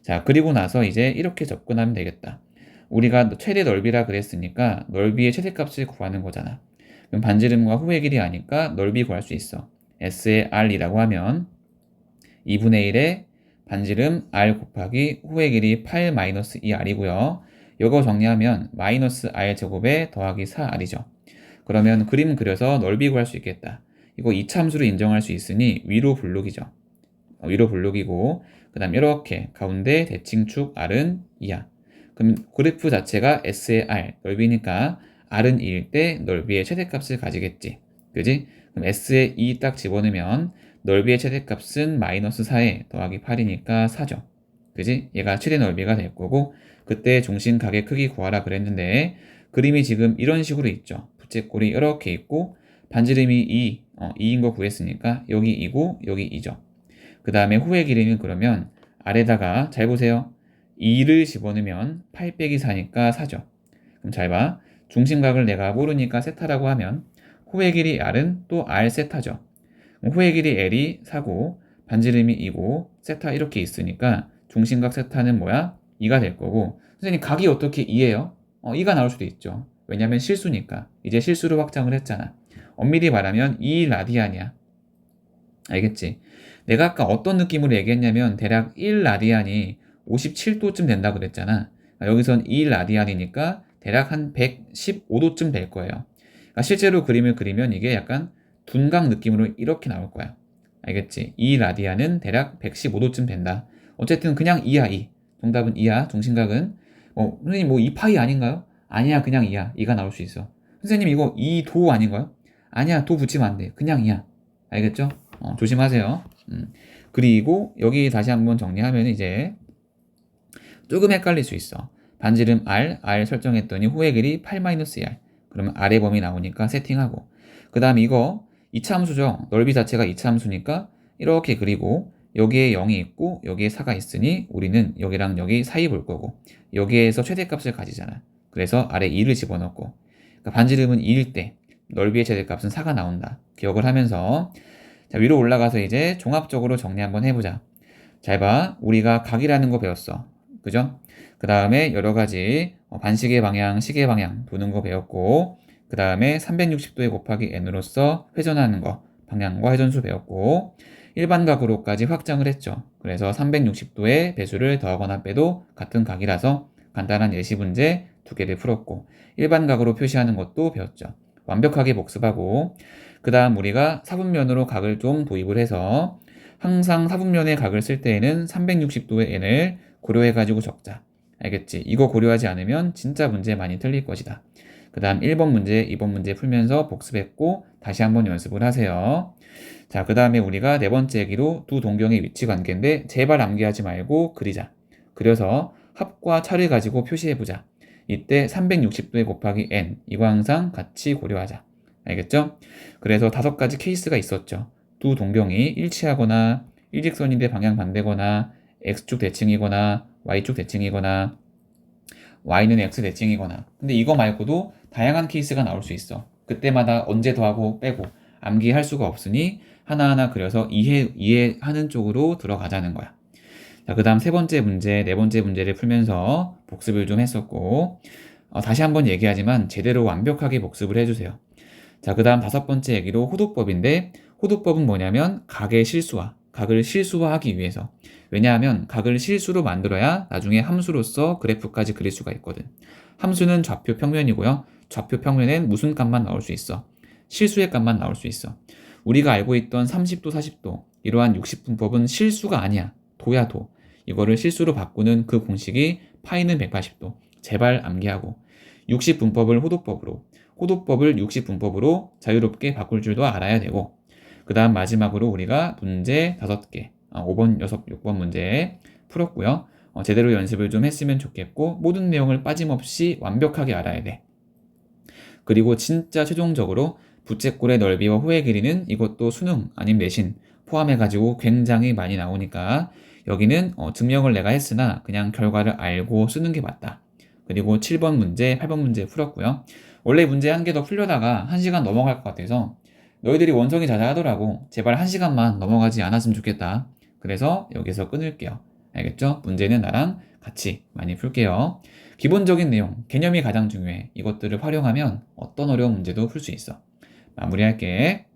자, 그리고 나서 이제 이렇게 접근하면 되겠다. 우리가 최대 넓이라 그랬으니까 넓이의 최대값을 구하는 거잖아. 그럼 반지름과 호의 길이 아니까 넓이 구할 수 있어. S의 R이라고 하면 2분의 1의 반지름 R 곱하기 호의 길이 8-2R이고요. 이거 정리하면 마이너스 R 제곱에 더하기 4R이죠. 그러면 그림 그려서 넓이 구할 수 있겠다. 이거 이차함수로 인정할 수 있으니 위로 블록이죠. 위로 블록이고 그 다음 이렇게 가운데 대칭축 R은 2야. 그럼 그래프 자체가 S의 R 넓이니까 R은 2일 때 넓이의 최대값을 가지겠지. 그지? 그럼 S의 2 딱 집어넣으면 넓이의 최대값은 마이너스 4에 더하기 8이니까 4죠. 그지? 얘가 최대 넓이가 될 거고 그때 중심각의 크기 구하라 그랬는데 그림이 지금 이런 식으로 있죠. 부채꼴이 이렇게 있고 반지름이 2인 거 구했으니까 여기 2고 여기 2죠. 그 다음에 호의 길이는 그러면 아래다가 잘 보세요. 2를 집어넣으면 8 빼기 4니까 4죠. 그럼 잘 봐. 중심각을 내가 모르니까 세타라고 하면 호의 길이 R은 또 R 세타죠. 호의 길이 L이 4고 반지름이 2고 세타 이렇게 있으니까 중심각 세타는 뭐야? 2가 될 거고 선생님 각이 어떻게 2예요? 2가 나올 수도 있죠. 왜냐면 실수니까. 이제 실수로 확장을 했잖아. 엄밀히 말하면 2 라디안이야. 알겠지? 내가 아까 어떤 느낌으로 얘기했냐면 대략 1 라디안이 57도쯤 된다 그랬잖아. 여기선 2 라디안이니까 대략 한 115도쯤 될 거예요. 그러니까 실제로 그림을 그리면 이게 약간 둔각 느낌으로 이렇게 나올 거야. 알겠지? 2 라디안은 대략 115도쯤 된다. 어쨌든 그냥 2야 2. 정답은 2야. 중심각은 선생님 뭐 2파이 아닌가요? 아니야 그냥 2야. 2가 나올 수 있어. 선생님 이거 2도 아닌가요? 아니야 도 붙이면 안 돼. 그냥 2야. 알겠죠? 조심하세요. 그리고 여기 다시 한번 정리하면 이제 조금 헷갈릴 수 있어. 반지름 R 설정했더니 호의 길이 8-2R. 그러면 R의 범위 나오니까 세팅하고. 그 다음 이거 이차함수죠. 넓이 자체가 이차함수니까 이렇게 그리고 여기에 0이 있고 여기에 4가 있으니 우리는 여기랑 여기 사이 볼 거고 여기에서 최대값을 가지잖아. 그래서 아래 2를 집어넣고 그러니까 반지름은 2일 때 넓이의 최대값은 4가 나온다. 기억을 하면서 자, 위로 올라가서 이제 종합적으로 정리 한번 해보자. 잘 봐. 우리가 각이라는 거 배웠어. 그죠? 그 다음에 여러 가지 반시계 방향, 시계 방향 도는 거 배웠고 그 다음에 360도에 곱하기 n으로서 회전하는 거, 방향과 회전수 배웠고 일반각으로까지 확장을 했죠. 그래서 360도의 배수를 더하거나 빼도 같은 각이라서 간단한 예시 문제 2개를 풀었고 일반각으로 표시하는 것도 배웠죠. 완벽하게 복습하고 그 다음 우리가 사분면으로 각을 좀 도입을 해서 항상 사분면의 각을 쓸 때에는 360도의 n을 고려해가지고 적자. 알겠지? 이거 고려하지 않으면 진짜 문제 많이 틀릴 것이다. 그 다음 1번 문제, 2번 문제 풀면서 복습했고 다시 한번 연습을 하세요. 자, 그 다음에 우리가 네 번째 얘기로 두 동경의 위치 관계인데 제발 암기하지 말고 그리자. 그려서 합과 차를 가지고 표시해보자. 이때 360도에 곱하기 n 이거 항상 같이 고려하자. 알겠죠? 그래서 5가지 케이스가 있었죠. 두 동경이 일치하거나 일직선인데 방향 반대거나 x축 대칭이거나 y축 대칭이거나 y는 x 대칭이거나 근데 이거 말고도 다양한 케이스가 나올 수 있어. 그때마다 언제 더하고 빼고 암기할 수가 없으니 하나하나 그려서 이해하는 쪽으로 들어가자는 거야. 자, 그 다음 세 번째 문제, 네 번째 문제를 풀면서 복습을 좀 했었고 다시 한번 얘기하지만 제대로 완벽하게 복습을 해주세요. 자, 그 다음 5번째 얘기로 호도법인데 호도법은 뭐냐면 각의 실수화, 각을 실수화하기 위해서 왜냐하면 각을 실수로 만들어야 나중에 함수로서 그래프까지 그릴 수가 있거든. 함수는 좌표 평면이고요. 좌표 평면엔 무슨 값만 나올 수 있어? 실수의 값만 나올 수 있어. 우리가 알고 있던 30도, 40도 이러한 60분법은 실수가 아니야. 도야 도. 이거를 실수로 바꾸는 그 공식이 파이는 180도. 제발 암기하고 60분법을 호도법으로 호도법을 60분법으로 자유롭게 바꿀 줄도 알아야 되고 그 다음 마지막으로 우리가 문제 5개 5번, 6번 문제 풀었고요. 제대로 연습을 좀 했으면 좋겠고 모든 내용을 빠짐없이 완벽하게 알아야 돼. 그리고 진짜 최종적으로 부채꼴의 넓이와 호의 길이는 이것도 수능 아님 내신 포함해가지고 굉장히 많이 나오니까 여기는 증명을 내가 했으나 그냥 결과를 알고 쓰는 게 맞다. 그리고 7번 문제, 8번 문제 풀었고요. 원래 문제 한 개 더 풀려다가 1시간 넘어갈 것 같아서 너희들이 원성이 자자하더라고. 제발 1시간만 넘어가지 않았으면 좋겠다. 그래서 여기서 끊을게요. 알겠죠? 문제는 나랑 같이 많이 풀게요. 기본적인 내용, 개념이 가장 중요해. 이것들을 활용하면 어떤 어려운 문제도 풀 수 있어. 마무리할게.